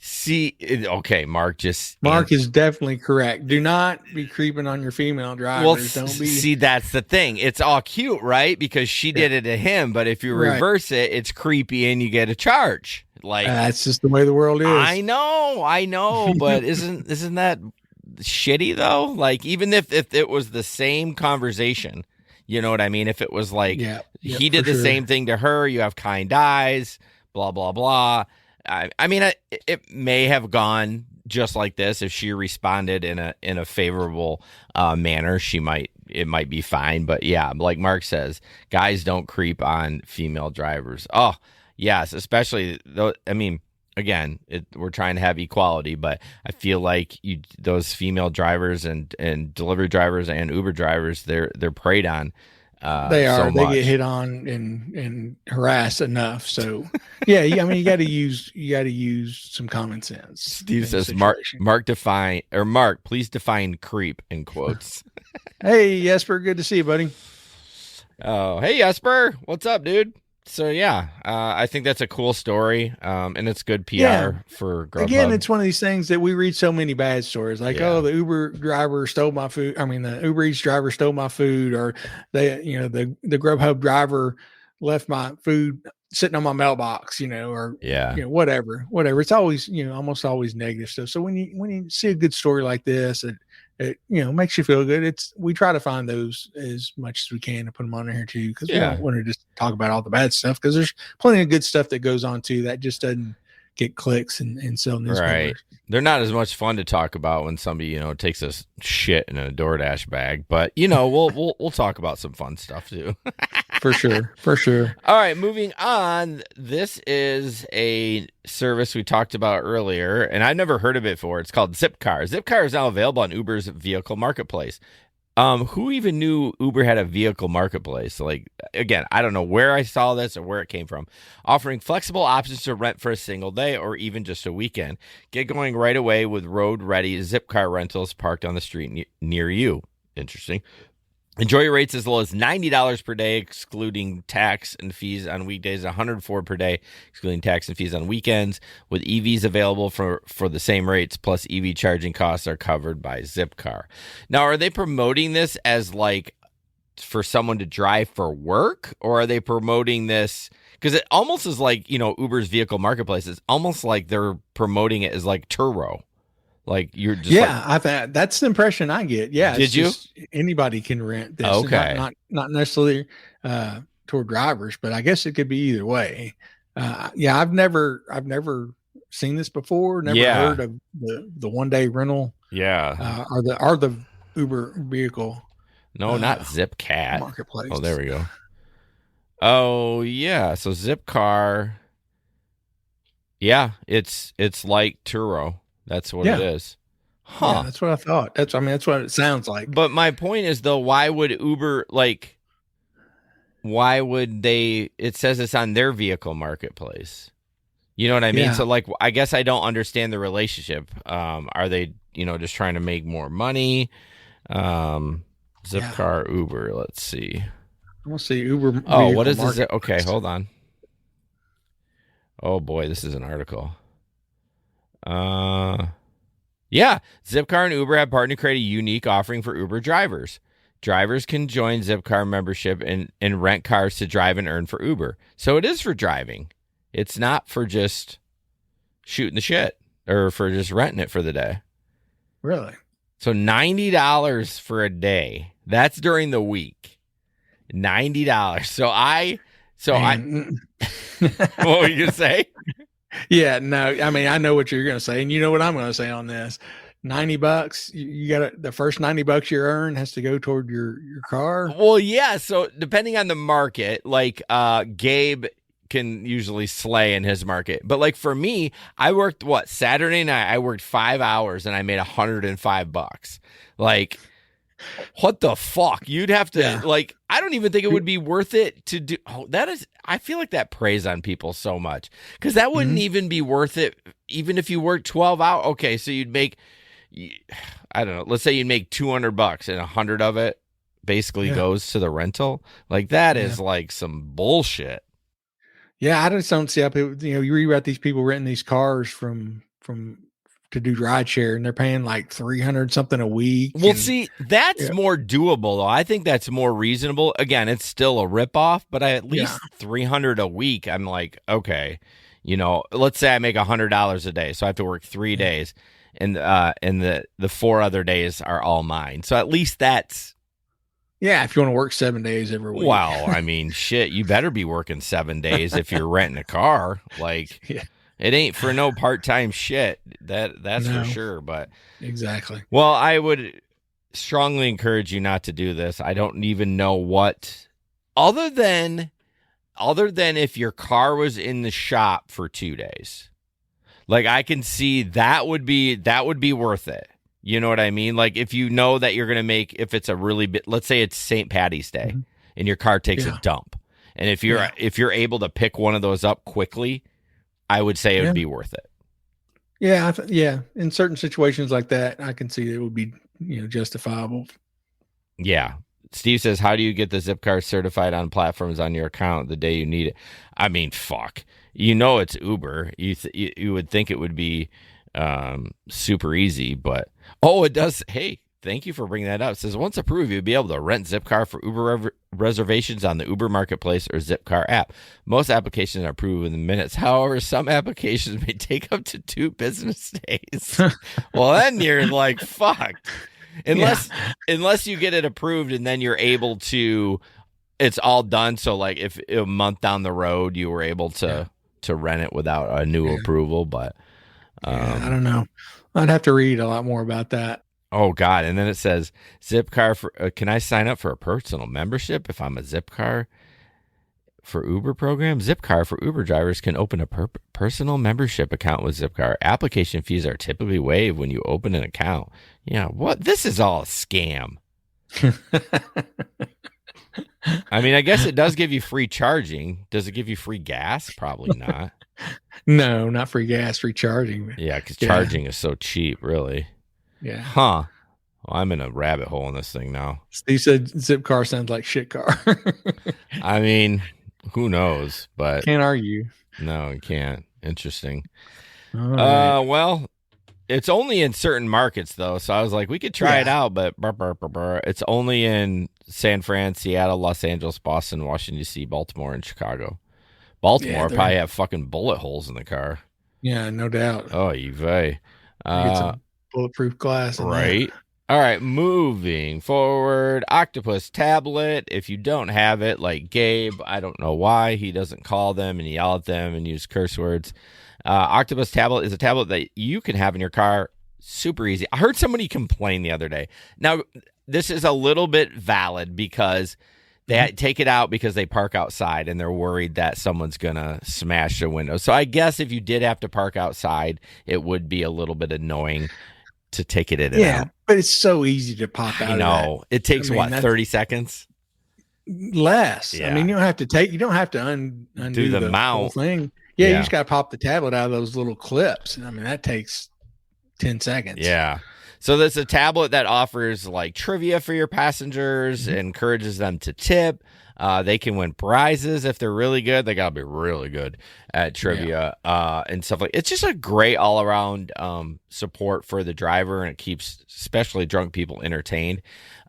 See, okay, Mark is definitely correct. Do not be creeping on your female drivers. Well, don't be. See, that's the thing. It's all cute, right? Because she did it to him, but if you reverse it, it's creepy and you get a charge. Like that's just the way the world is. I know, but isn't that shitty though? Like, even if it was the same conversation, you know what I mean? If it was like he did the same thing to her, you have kind eyes, blah blah blah. I mean, it may have gone just like this. If she responded in a favorable manner, it might be fine. But yeah, like Mark says, guys don't creep on female drivers. Oh, yes, especially though. I mean, again, we're trying to have equality, but I feel like those female drivers and delivery drivers and Uber drivers, they're preyed on. They are. So they get hit on and harassed enough. So yeah, I mean, you got to use some common sense. Steve says, Mark, please define creep in quotes. Hey, Jesper, good to see you, buddy. Oh, hey, Jesper, what's up, dude? So yeah, I think that's a cool story, and it's good PR for Grubhub. Again, it's one of these things that we read so many bad stories, like the Uber driver stole my food. I mean, the Uber Eats driver stole my food, or the Grubhub driver left my food sitting on my mailbox, or whatever. It's always almost always negative stuff. So when you see a good story like this, it makes you feel good. We try to find those as much as we can and put them on here too, because we don't want to just talk about all the bad stuff, because there's plenty of good stuff that goes on too that just doesn't get clicks and sell newspapers. Right. They're not as much fun to talk about when somebody, takes a shit in a DoorDash bag, but we'll talk about some fun stuff too. For sure. All right, moving on. This is a service we talked about earlier, and I've never heard of it before. It's called Zipcar. Zipcar is now available on Uber's vehicle marketplace. Who even knew Uber had a vehicle marketplace? Like, again, I don't know where I saw this or where it came from. Offering flexible options to rent for a single day or even just a weekend. Get going right away with road-ready Zipcar rentals parked on the street near you. Interesting. Enjoy your rates as low as $90 per day, excluding tax and fees on weekdays, $104 per day, excluding tax and fees on weekends, with EVs available for the same rates, plus EV charging costs are covered by Zipcar. Now, are they promoting this as like for someone to drive for work, or are they promoting this? Because it almost is like, Uber's vehicle marketplace. It's almost like they're promoting it as like Turo. Like you're just I think that's the impression I get. Yeah. Did you? Anybody can rent this. Okay. Not necessarily toward drivers, but I guess it could be either way. I've never seen this before. Never heard of the 1 day rental. Yeah. Are the Uber vehicle. No, not Zipcat marketplace. Oh, there we go. Oh yeah. So Zipcar. Yeah, it's like Turo. That's what it is. Huh. Yeah, that's what I thought. That's what it sounds like. But my point is, though, why would Uber, why would they, it says it's on their vehicle marketplace. You know what I mean? Yeah. So, I guess I don't understand the relationship. Are they, just trying to make more money? Zipcar, Uber, let's see. I want to see Uber. Oh, what is this? Okay, hold on. Oh, boy, this is an article. Zipcar and Uber have partnered to create a unique offering for Uber drivers. Drivers can join Zipcar membership and rent cars to drive and earn for Uber. So it is for driving. It's not for just shooting the shit or for just renting it for the day. Really? So $90 for a day. That's during the week. $90. What were you gonna say? Yeah, no, I know what you're going to say, and you know what I'm going to say on this. $90, you got the first $90 you earn has to go toward your car. Well, yeah. So depending on the market, Gabe can usually slay in his market, but for me, I worked Saturday night. I worked 5 hours and I made $105. What the fuck? You'd have to I don't even think it would be worth it to do. Oh, I feel like that preys on people so much because that wouldn't even be worth it. Even if you work 12 hours. Okay. So you'd make, I don't know, let's say you'd make $200 and 100 of it basically goes to the rental. That is some bullshit. Yeah. I just don't see how people, you read about these people renting these cars from to do ride share, and they're paying $300 something a week. Well, see, that's more doable though. I think that's more reasonable. Again, it's still a ripoff, but at least $300 a week. I'm okay, let's say I make $100 a day, so I have to work 3 days, and the 4 other days are all mine. So at least that's. Yeah, if you want to work 7 days every week. Wow, shit, you better be working 7 days if you're renting a car. It ain't for no part-time shit. That's for sure. But exactly. Well, I would strongly encourage you not to do this. I don't even know what other than if your car was in the shop for 2 days. I can see that would be worth it. You know what I mean? If you know that you're going to make, if it's a really bit, let's say it's St. Patty's Day and your car takes a dump. And if you're able to pick one of those up quickly, I would say it would be worth it. Yeah. In certain situations like that, I can see it would be, justifiable. Yeah. Steve says, how do you get the Zipcar certified on platforms on your account the day you need it? Fuck. It's Uber. You would think it would be super easy, but it does. Hey, thank you for bringing that up. It says, once approved, you'll be able to rent Zipcar for Uber reservations on the Uber Marketplace or Zipcar app. Most applications are approved within minutes. However, some applications may take up to 2 business days. Well, then you're fucked. Unless you get it approved and then you're able to, it's all done. So if a month down the road you were able to rent it without a new approval, but I don't know. I'd have to read a lot more about that. Oh God! And then it says Zipcar for. Can I sign up for a personal membership if I'm a Zipcar for Uber program? Zipcar for Uber drivers can open a personal membership account with Zipcar. Application fees are typically waived when you open an account. Yeah, what? This is all a scam. I mean, I guess it does give you free charging. Does it give you free gas? Probably not. No, not free gas, free charging. Yeah, because charging is so cheap, really. Yeah. Huh. Well, I'm in a rabbit hole in this thing now. Steve said Zipcar sounds like shit car. I mean, who knows? But can't argue. No, you can't. Interesting. All right. Well, it's only in certain markets though, so I was like, we could try it out, but it's only in San Fran, Seattle, Los Angeles, Boston, Washington D.C., Baltimore, and Chicago. Baltimore probably have fucking bullet holes in the car. Yeah, no doubt. Oh, you vey. Get some bulletproof glass. Right. All right, moving forward, Octopus tablet. If you don't have it, like Gabe, I don't know why he doesn't call them and yell at them and use curse words. Octopus tablet is a tablet that you can have in your car. Super easy. I heard somebody complain the other day. Now, this is a little bit valid because they take it out because they park outside and they're worried that someone's going to smash the window. So I guess if you did have to park outside, it would be a little bit annoying to take it in and out. But it's so easy to pop out. I know. It takes 30 seconds? Less. Yeah. I mean, you don't have to undo the mount whole thing. Yeah, you just got to pop the tablet out of those little clips. I mean, that takes 10 seconds. Yeah. So there's a tablet that offers like trivia for your passengers, encourages them to tip. They can win prizes if they're really good. They gotta be really good at trivia and stuff like. It's just a great all around support for the driver, and it keeps especially drunk people entertained.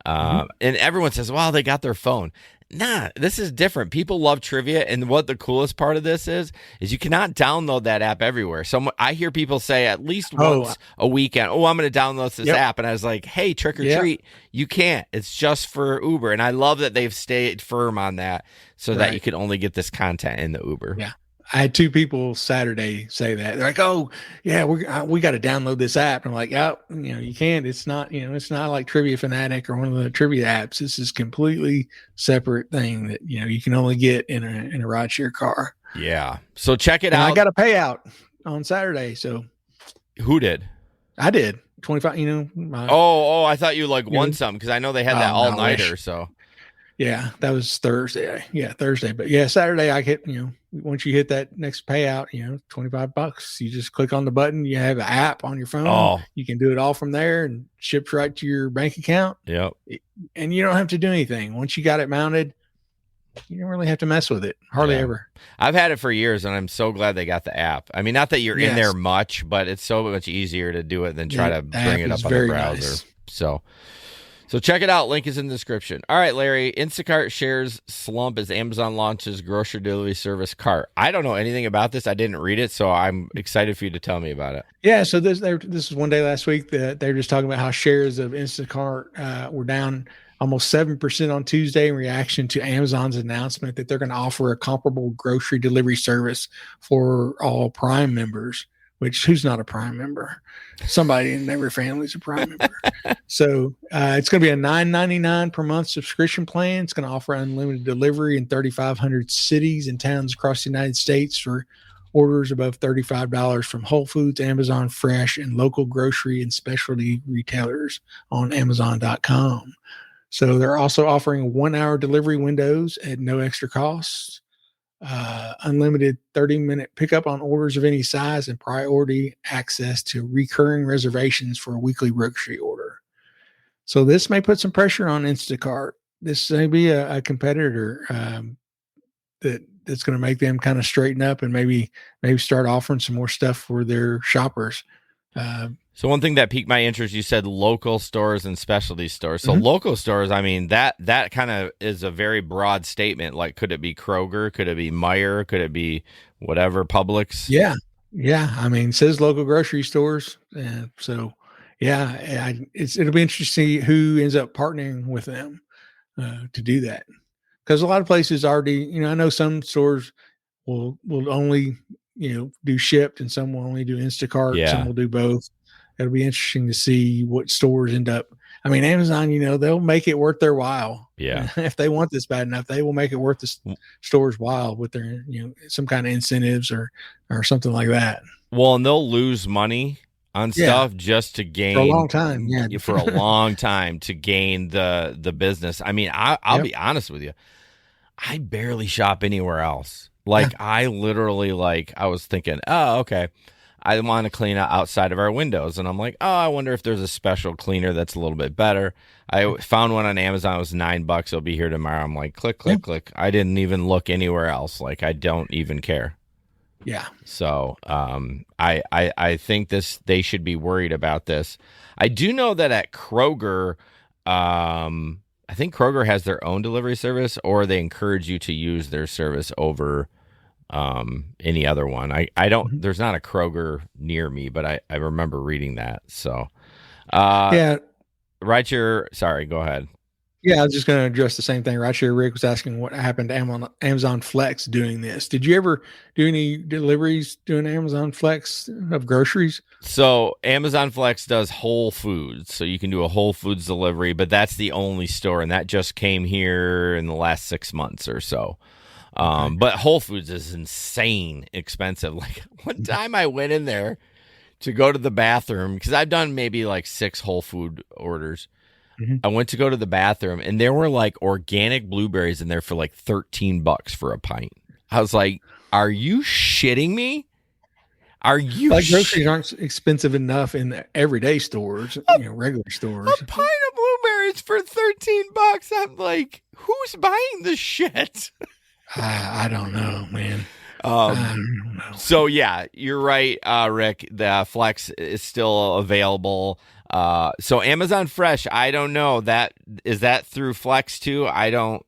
And everyone says, "Well, they got their phone." Nah, this is different. People love trivia, and what the coolest part of this is you cannot download that app everywhere. So I hear people say at least once a weekend, "Oh, I'm going to download this app," and I was like, "Hey, trick or treat, you can't. It's just for Uber." And I love that they've stayed firm on that, so that you can only get this content in the Uber. Yeah. I had two people Saturday say that. They're like, "Oh, yeah, we got to download this app." And I'm like, "Oh, you can't. It's not, it's not like Trivia Fanatic or one of the trivia apps. This is completely separate thing that you can only get in a rideshare car." Yeah. So check it out. I got a payout on Saturday. So who did? I did 25. I thought you won something because I know they had that all nighter. So yeah, that was Thursday. Yeah, Thursday. But yeah, Saturday I hit, once you hit that next payout, $25, you just click on the button. You have an app on your phone. Oh. You can do it all from there and ships right to your bank account. Yep. And you don't have to do anything. Once you got it mounted, you don't really have to mess with it. Hardly ever. I've had it for years, and I'm so glad they got the app. I mean, not that you're in there much, but it's so much easier to do it than try to bring it up on the browser. Nice. So check it out. Link is in the description. All right, Larry. Instacart shares slump as Amazon launches grocery delivery service Cart. I don't know anything about this. I didn't read it, so I'm excited for you to tell me about it. Yeah, so this was one day last week that they were just talking about how shares of Instacart were down almost 7% on Tuesday in reaction to Amazon's announcement that they're going to offer a comparable grocery delivery service for all Prime members. Which who's not a Prime member? Somebody in every family is a Prime member. So it's going to be a $9.99 per month subscription plan. It's going to offer unlimited delivery in 3,500 cities and towns across the United States for orders above $35 from Whole Foods, Amazon Fresh, and local grocery and specialty retailers on Amazon.com. So they're also offering 1-hour delivery windows at no extra cost. Unlimited 30-minute pickup on orders of any size and priority access to recurring reservations for a weekly grocery order. So this may put some pressure on Instacart. This may be a competitor that's going to make them kind of straighten up and maybe start offering some more stuff for their shoppers. So one thing that piqued my interest, you said local stores and specialty stores. So local stores, I mean, that kind of is a very broad statement. Like, could it be Kroger? Could it be Meijer? Could it be whatever, Publix? Yeah. Yeah. I mean, it says local grocery stores. So yeah, it'll be interesting to see who ends up partnering with them to do that. Because a lot of places already, I know some stores will only, do shipped, and some will only do Instacart. Some Yeah. will do both. It'll be interesting to see what stores end up. I mean, Amazon, they'll make it worth their while. Yeah. If they want this bad enough, they will make it worth the store's while with their, some kind of incentives or something like that. Well, and they'll lose money on stuff just to gain for a long time. Yeah. For a long time to gain the business. I mean, I'll be honest with you. I barely shop anywhere else. Like I literally I was thinking, oh, okay, I want to clean outside of our windows. And I'm like, oh, I wonder if there's a special cleaner that's a little bit better. I found one on Amazon. It was $9. It'll be here tomorrow. I'm like, click, click, click. I didn't even look anywhere else. Like, I don't even care. Yeah. So I think they should be worried about this. I do know that at Kroger, I think Kroger has their own delivery service, or they encourage you to use their service over any other one. I don't, there's not a Kroger near me, but I remember reading that. So, sorry, go ahead. Yeah, I was just going to address the same thing. Right here, Rick was asking what happened to Amazon Flex doing this. Did you ever do any deliveries doing Amazon Flex of groceries? So Amazon Flex does Whole Foods. So you can do a Whole Foods delivery, but that's the only store. And that just came here in the last 6 months or so. But Whole Foods is insane expensive. Like one time I went in there to go to the bathroom because I've done maybe 6 Whole Food orders. Mm-hmm. I went to go to the bathroom and there were organic blueberries in there for $13 for a pint. I was like, are you shitting me? Are you groceries aren't expensive enough in the everyday stores, regular stores. A pint of blueberries for $13. I'm like, who's buying this shit? I don't know, man. So yeah, you're right, Rick. The Flex is still available. So Amazon Fresh, I don't know is that through Flex too? I don't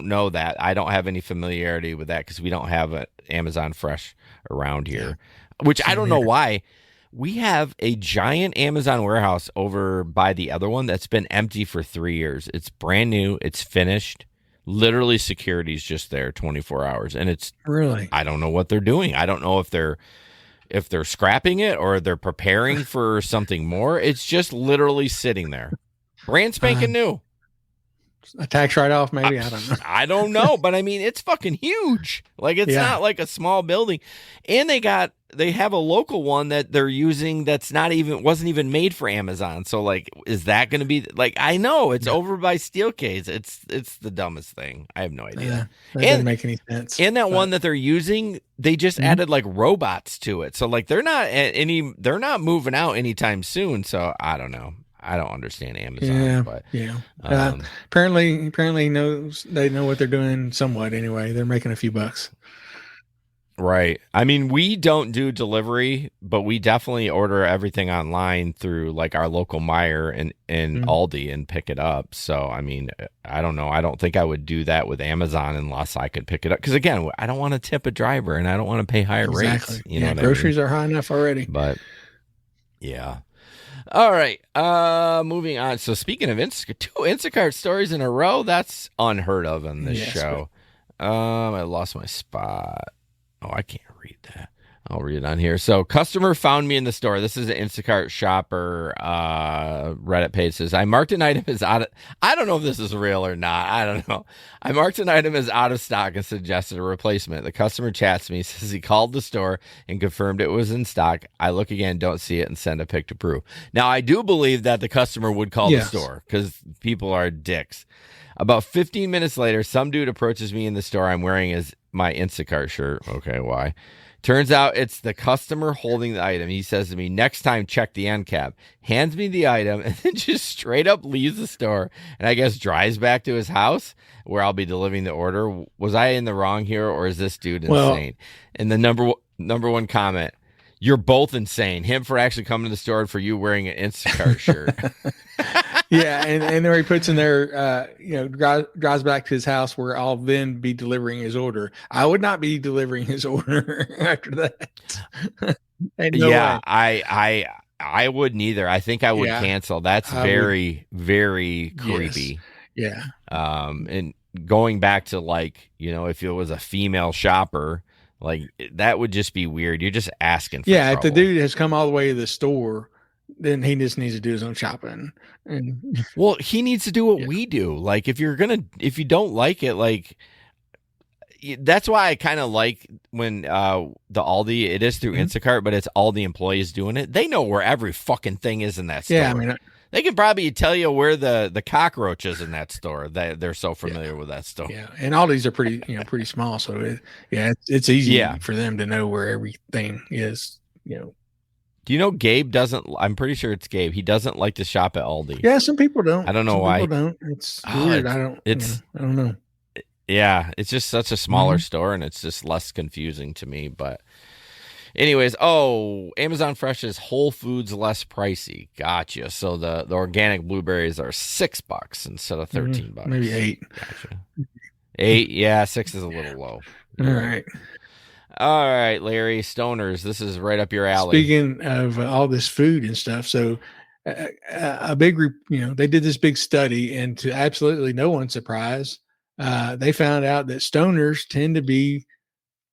know that. I don't have any familiarity with that because we don't have an Amazon Fresh around here, which I don't know why. We have a giant Amazon warehouse over by the other one that's been empty for 3 years. It's brand new. It's finished. Literally security's just there 24 hours. And it's really, I don't know what they're doing. I don't know if they're scrapping it or they're preparing for something more. It's just literally sitting there. Brand spanking new. A tax write-off, maybe? I don't know. I don't know, but I mean, it's fucking huge. It's not like a small building. And they have a local one that they're using that's wasn't even made for Amazon. So is that going to be I know it's over by Steelcase. It's the dumbest thing. I have no idea. Yeah, that doesn't make any sense. And that one that they're using, they just added robots to it. So they're not moving out anytime soon. So I don't know. I don't understand Amazon, but apparently they know what they're doing somewhat anyway. They're making a few bucks. Right. I mean, we don't do delivery, but we definitely order everything online through our local Meijer and Aldi and pick it up. So, I mean, I don't know. I don't think I would do that with Amazon unless I could pick it up. Because again, I don't want to tip a driver and I don't want to pay higher rates. Groceries are high enough already. But yeah. All right, moving on. So speaking of 2 Instacart stories in a row, that's unheard of on this show. I lost my spot. Oh, I can't read that. I'll read it on here. So customer found me in the store. This is an Instacart shopper Reddit page. Says, I marked an item as out of, I don't know if this is real or not. I don't know. I marked an item as out of stock and suggested a replacement. The customer chats me, says he called the store and confirmed it was in stock. I look again, don't see it, and send a pic to prove. Now, I do believe that the customer would call the store because people are dicks. About 15 minutes later, some dude approaches me in the store. I'm wearing my Instacart shirt. Okay, why? Turns out it's the customer holding the item. He says to me, next time, check the end cap. Hands me the item and then just straight up leaves the store and I guess drives back to his house where I'll be delivering the order. Was I in the wrong here or is this dude insane? And the number one comment, you're both insane. Him for actually coming to the store and for you wearing an Instacart shirt. Yeah, and there he puts in there, drives back to his house where I'll then be delivering his order. I would not be delivering his order after that. I wouldn't either. I think I would cancel. That's very, very creepy. Yes. Yeah. And going back to if it was a female shopper, Like that would just be weird. You're just asking for Yeah, if trouble. the dude has come all the way to the store, then he just needs to do his own shopping. And Well, he needs to do what we do. Like if you don't like it, like that's why I kind of like when the Aldi, it is through Instacart, but it's all the employees doing it. They know where every fucking thing is in that store. yeah, I mean, they can probably tell you where the cockroach is in that store. They're so familiar with that store. yeah, and all these are pretty small, so it's easy for them to know where everything is. Do you know Gabe doesn't? I'm pretty sure it's Gabe. He doesn't like to shop at Aldi. Yeah, some people don't. I don't know some why. People don't. It's weird. I don't know. Yeah, it's just such a smaller store, and it's just less confusing to me. But anyways, Amazon Fresh is Whole Foods less pricey. Gotcha. So the organic blueberries are $6 instead of $13. Maybe $8. Gotcha. 8, yeah, 6 is a little low. All right, Larry. Stoners, this is right up your alley. Speaking of all this food and stuff, so a big group, they did this big study, and to absolutely no one's surprise, they found out that stoners tend to be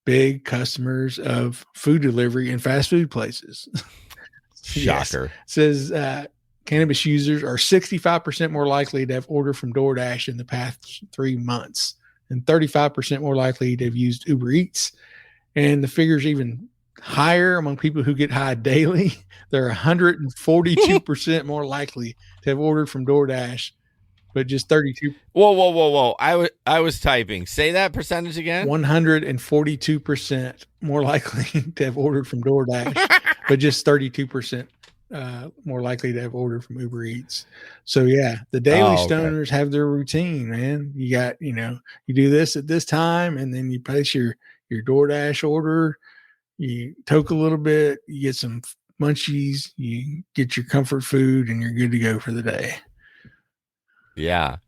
big customers of food delivery and fast food places. Shocker. Yes. Says cannabis users are 65% more likely to have ordered from DoorDash in the past 3 months, and 35% more likely to have used Uber Eats. And the figure's even higher among people who get high daily. They're 142% more likely to have ordered from DoorDash, but just 32. Whoa. I was typing. Say that percentage again. 142% more likely to have ordered from DoorDash, but just 32% more likely to have ordered from Uber Eats. So yeah, the daily stoners have their routine, man. You got, you do this at this time, and then you place your DoorDash order, you toke a little bit, you get some munchies, you get your comfort food, and you're good to go for the day. Yeah.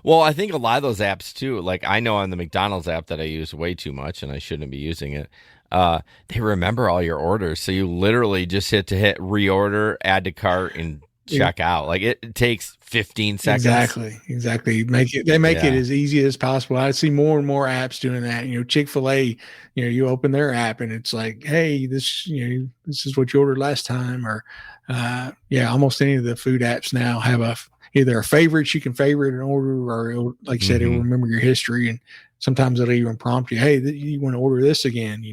Well, I think a lot of those apps too, like I know on the McDonald's app that I use way too much and I shouldn't be using it. They remember all your orders. So you literally just hit reorder, add to cart, and check out. Like it takes 15 seconds. Exactly. They make it as easy as possible. I see more and more apps doing that. Chick-fil-A, you open their app and it's like, hey, this is what you ordered last time. Or almost any of the food apps now have either a favorite you can favorite an order, or like you said, it'll remember your history, and sometimes it'll even prompt you, hey, you want to order this again,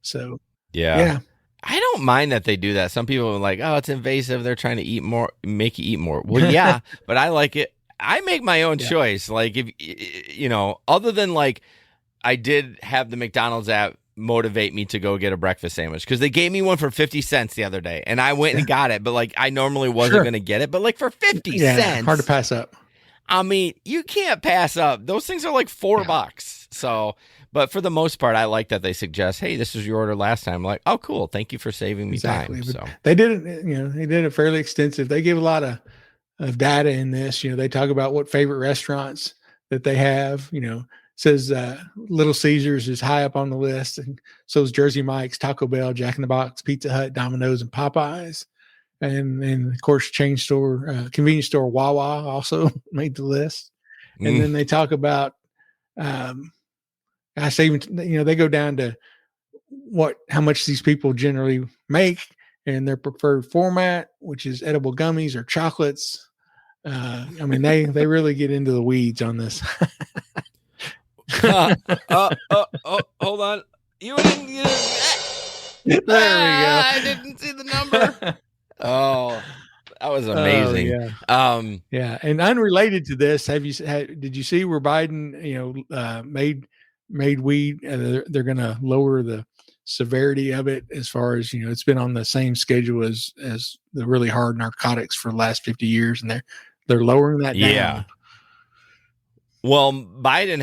So yeah. I don't mind that they do that. Some people are like, oh, it's invasive. They're trying to make you eat more. Well, yeah, but I like it. I make my own choice. Like if, other than like, I did have the McDonald's app motivate me to go get a breakfast sandwich because they gave me one for 50 cents the other day and I went and got it. But like, I normally wasn't going to get it, but like for 50 cents, hard to pass up. I mean, you can't pass up. Those things are like $4. So, but for the most part, I like that they suggest, hey, this was your order last time. I'm like, oh, cool. Thank you for saving me time. So they did it, they did it fairly extensive. They give a lot of data in this. They talk about what favorite restaurants that they have, says Little Caesars is high up on the list. And so is Jersey Mike's, Taco Bell, Jack in the Box, Pizza Hut, Domino's, and Popeyes. And of course, chain store, convenience store Wawa also made the list. And then they talk about, I say, they go down to how much these people generally make and their preferred format, which is edible gummies or chocolates. I mean, they really get into the weeds on this. Hold on. You didn't get it. There we go. I didn't see the number. Oh, that was amazing. Yeah. And unrelated to this, did you see where Biden, made weed? They're going to lower the severity of it as far as, it's been on the same schedule as the really hard narcotics for the last 50 years. And they're lowering that down. Yeah. Well, Biden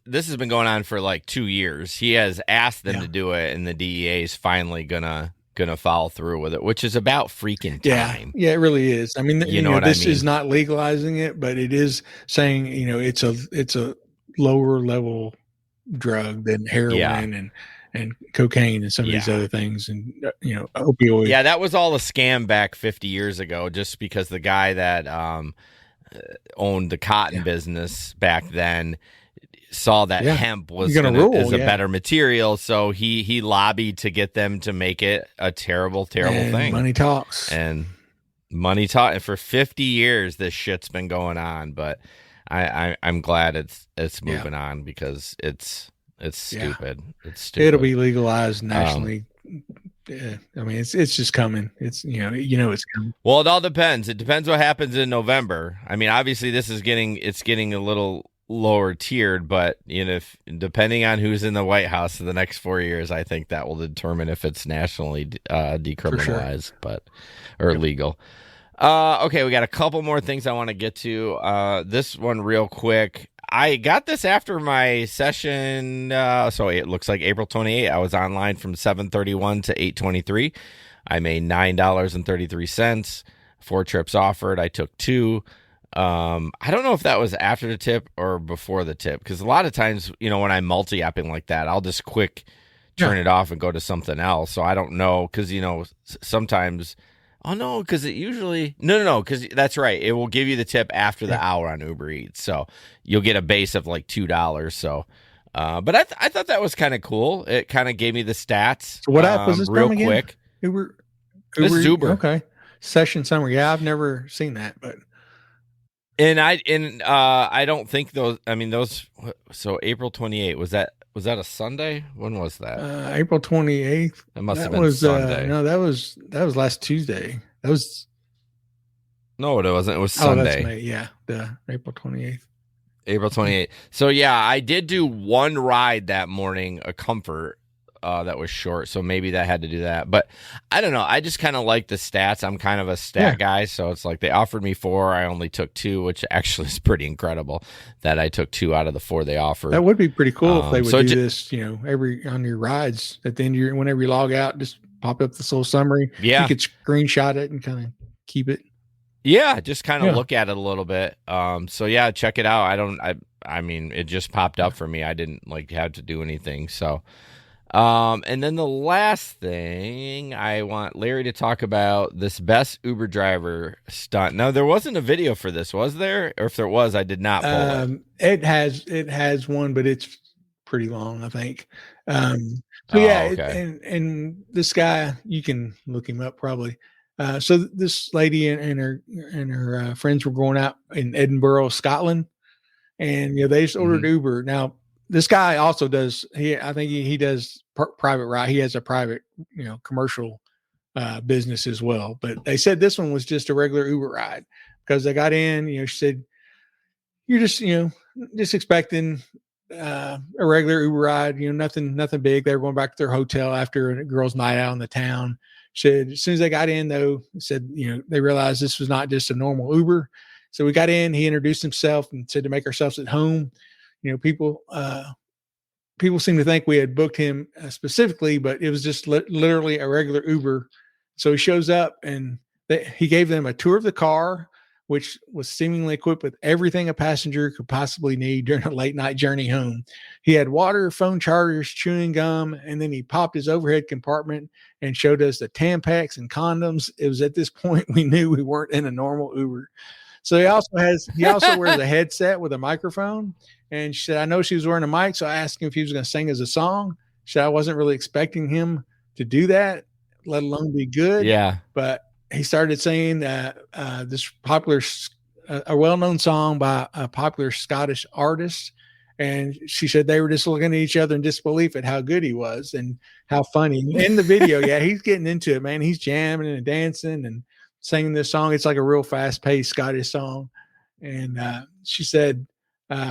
this has been going on for like 2 years. He has asked them to do it, and the DEA is finally gonna follow through with it, which is about freaking time. Yeah, it really is. I mean, this I mean? is not legalizing it, but it is saying, it's a lower level drug than heroin and cocaine and some of these other things, and opioids. Yeah, that was all a scam back 50 years ago, just because the guy that owned the cotton business back then saw that hemp was is a better material, so he lobbied to get them to make it a terrible thing. Money talks. And money talk. And for 50 years, this shit's been going on. But I'm glad it's moving on, because it's stupid. It's stupid. It'll be legalized nationally. I mean, it's just coming. It's it's coming. Well, it all depends. It depends what happens in November. I mean, obviously, this is getting a little lower tiered, but if depending on who's in the White House in the next 4 years, I think that will determine if it's nationally decriminalized, or legal. Okay, we got a couple more things I want to get to. This one real quick. I got this after my session, so it looks like April 28th. I was online from 7:31 to 8:23. I made $9.33. 4 trips offered. I took 2. I don't know if that was after the tip or before the tip, because a lot of times, when I'm multi-apping like that, I'll just quick turn it off and go to something else. So I don't know, because sometimes. Oh no, because it usually no, because that's right. It will give you the tip after the hour on Uber Eats, so you'll get a base of like $2. So, but I thought that was kind of cool. It kind of gave me the stats. So what app was this real from again? Quick? Uber. This is Uber. Okay. Session summary. Yeah, I've never seen that, but. And I don't think those. I mean those. So April 28th was that a Sunday? When was that? April 28th. That must have been Sunday. No, that was last Tuesday. That was. No, it wasn't. It was Sunday. That's May. Yeah, the April 28th. April 28th. So yeah, I did do one ride that morning, a Comfort. That was short, so maybe that had to do that. But I don't know. I just kind of like the stats. I'm kind of a stat guy, so it's like they offered me 4. I only took 2, which actually is pretty incredible that I took 2 out of the 4 they offered. That would be pretty cool if they would do this, every on your rides. At the end of whenever you log out, just pop up this little summary. Yeah. You could screenshot it and kind of keep it. Yeah, just kind of look at it a little bit. So yeah, check it out. I mean, it just popped up for me. I didn't have to do anything. So. And then the last thing I want Larry to talk about, this best Uber driver stunt. Now, there wasn't a video for this, was there? Or if there was, I did not pull it. It has one, but it's pretty long, I think. Okay. And this guy, you can look him up probably. So this lady and her friends were going out in Edinburgh, Scotland, and they just ordered Uber. Now, this guy also does. I think he does private ride. He has a private, commercial business as well. But they said this one was just a regular Uber ride, because they got in. She said, "You're just expecting a regular Uber ride. Nothing big." They were going back to their hotel after a girls' night out in the town. She said as soon as they got in, though, said they realized this was not just a normal Uber. So we got in. He introduced himself and said to make ourselves at home. People seem to think we had booked him specifically, but it was just literally a regular Uber. So he shows up and he gave them a tour of the car, which was seemingly equipped with everything a passenger could possibly need during a late night journey home. He had water, phone chargers, chewing gum, and then he popped his overhead compartment and showed us the Tampax and condoms. It was at this point we knew we weren't in a normal Uber. So he also wears a headset with a microphone. And she said, I know she was wearing a mic, so I asked him if he was going to sing as a song. She said, I wasn't really expecting him to do that, let alone be good. Yeah. But he started singing this popular, a well-known song by a popular Scottish artist. And she said they were just looking at each other in disbelief at how good he was and how funny. In the video, he's getting into it, man. He's jamming and dancing and singing this song. It's like a real fast-paced Scottish song. And she said,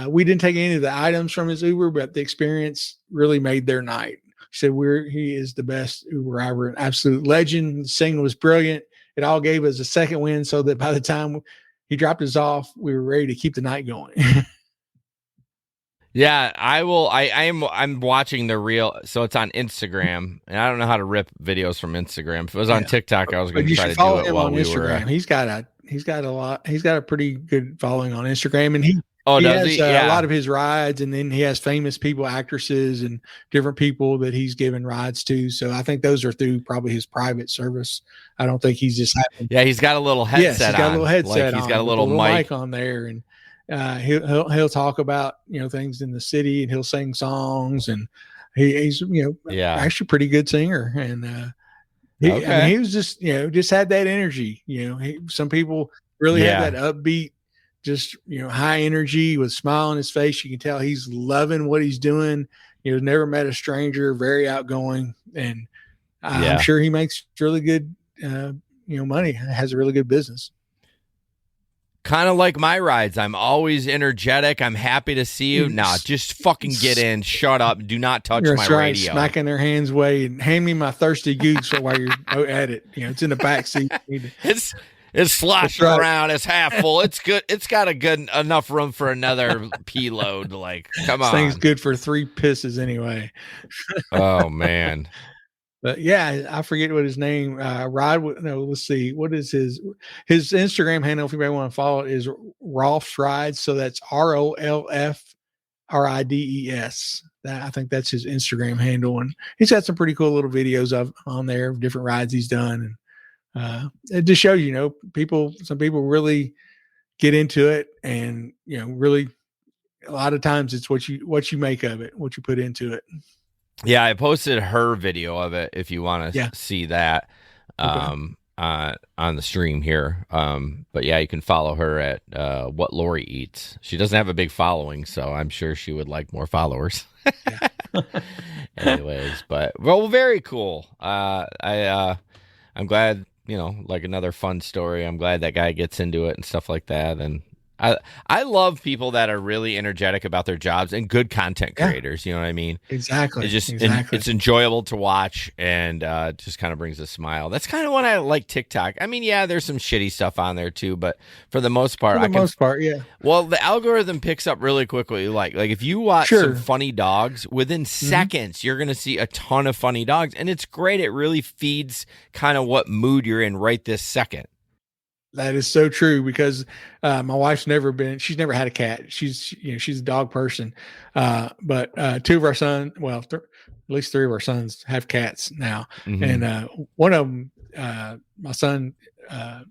we didn't take any of the items from his Uber, but the experience really made their night. She said, he is the best Uber driver, an absolute legend. The singing was brilliant. It all gave us a second win, so that by the time he dropped us off, we were ready to keep the night going. Yeah, I will. I'm watching the reel, so it's on Instagram, and I don't know how to rip videos from Instagram. If it was on TikTok, I was going to try to do it while we were. He's got a pretty good following on Instagram, and he has a lot of his rides, and then he has famous people, actresses, and different people that he's given rides to. So I think those are through probably his private service. I don't think he's just he's got a little headset. He's got a little headset. He's got a little mic on there, and he'll talk about, things in the city, and he'll sing songs, and he's actually a pretty good singer. And he was just had that energy. Some people really have that upbeat, just high energy with a smile on his face. You can tell he's loving what he's doing. Never met a stranger, very outgoing, and I'm sure he makes really good money, has a really good business. Kind of like my rides. I'm always energetic. I'm happy to see you. Nah, just fucking get in. Shut up. Do not touch my radio. Smacking their hands away and hand me my thirsty goose while you're at it. It's in the back seat. It's sloshing around. It's half full. It's good. It's got a good enough room for another pee load. Like, come on. This thing's good for 3 pisses anyway. Oh man. But yeah, I forget what his name. Let's see. What is his Instagram handle? If anybody want to follow it, is Rolf's Rides. So that's ROLFRIDES. I think that's his Instagram handle, and he's got some pretty cool little videos on there of different rides he's done, and it just shows some people really get into it, and really a lot of times it's what you make of it, what you put into it. Yeah, I posted her video of it if you want to see that on the stream here. But yeah, you can follow her at What Lori Eats. She doesn't have a big following, so I'm sure she would like more followers. Anyways, but very cool. I'm glad, like another fun story. I'm glad that guy gets into it and stuff like that. And I love people that are really energetic about their jobs and good content creators. You know what I mean? Exactly. It's enjoyable to watch, and just kind of brings a smile. That's kind of what I like TikTok. I mean, yeah, there's some shitty stuff on there too, but for the most part, yeah. Well, the algorithm picks up really quickly. Like if you watch some funny dogs, within seconds, you're going to see a ton of funny dogs, and it's great. It really feeds kind of what mood you're in right this second. That is so true, because my wife's she's never had a cat. She's a dog person. But 2 of our sons, at least 3 of our sons have cats now. Mm-hmm. And one of them, my son,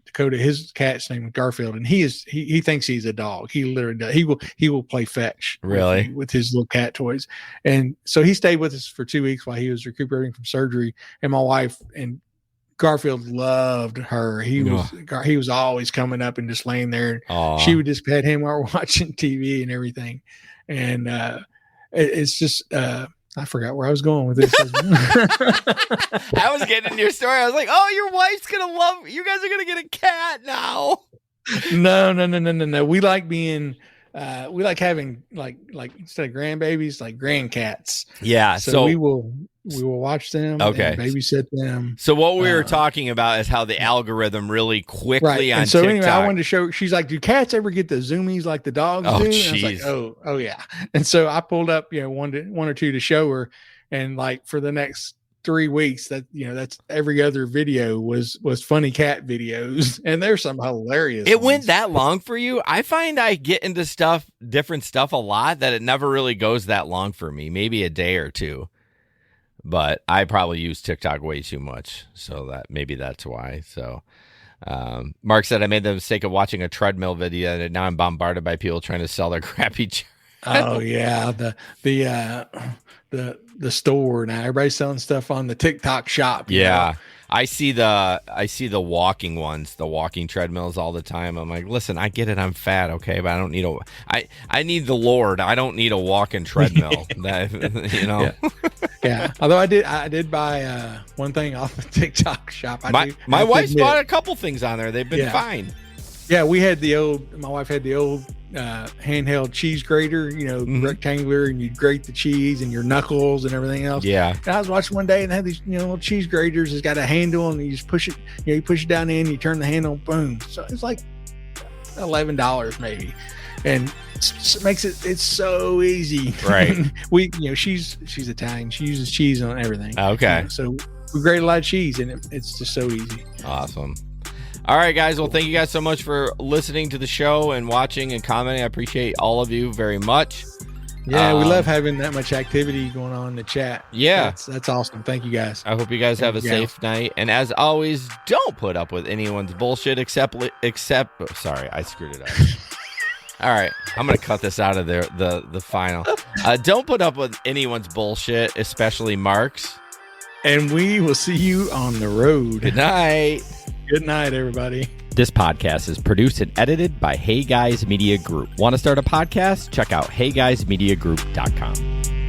Dakota, his cat's name is Garfield, and he thinks he's a dog. He literally does. He will play fetch with his little cat toys. And so he stayed with us for 2 weeks while he was recuperating from surgery. And my wife and Garfield loved her. He was always coming up and just laying there. She would just pet him while we're watching TV and everything. And it's just I forgot where I was going with this. I was getting into your story. I was like, "Oh, your wife's gonna love. You guys are gonna get a cat now." No. We like being. We like having like instead of grandbabies, like grandcats. Yeah. So we will watch them. Okay. And babysit them. So what we were talking about is how the algorithm really quickly on and so TikTok. Anyway, I wanted to show. She's like, "Do cats ever get the zoomies like the dogs do?" And I was like, "Oh yeah." And so I pulled up, one or two to show her, and like for the next 3 weeks, that's every other video was funny cat videos, and there's some hilarious. It went that long for you? I find I get into different stuff a lot, that it never really goes that long for me. Maybe a day or two, but I probably use TikTok way too much, so that's why. So Mark said I made the mistake of watching a treadmill video, and now I'm bombarded by people trying to sell their crappy Oh yeah, the store now. Everybody's selling stuff on the TikTok shop. Yeah. I see the walking ones, the walking treadmills all the time. I'm like, listen, I get it, I'm fat, okay, but I don't need I need the Lord. I don't need a walking treadmill. Yeah. Although I did buy one thing off the TikTok shop. My wife's bought a couple things on there. They've been fine. Yeah, my wife had the old handheld cheese grater, rectangular, and you'd grate the cheese and your knuckles and everything else. Yeah. And I was watching one day and they had these, little cheese graters. It's got a handle and you just push it, you push it down in, you turn the handle, boom. So it's like $11 maybe. And it makes it's so easy. Right. She's Italian. She uses cheese on everything. Okay. So we grate a lot of cheese and it's just so easy. Awesome. All right, guys. Well, thank you guys so much for listening to the show and watching and commenting. I appreciate all of you very much. Yeah, we love having that much activity going on in the chat. Yeah. That's awesome. Thank you, guys. I hope you guys have a safe night. And as always, don't put up with anyone's bullshit except sorry, I screwed it up. All right, I'm gonna cut this out of the final. Don't put up with anyone's bullshit, especially Mark's. And we will see you on the road. Good night. Good night, everybody. This podcast is produced and edited by Hey Guys Media Group. Want to start a podcast? Check out heyguysmediagroup.com.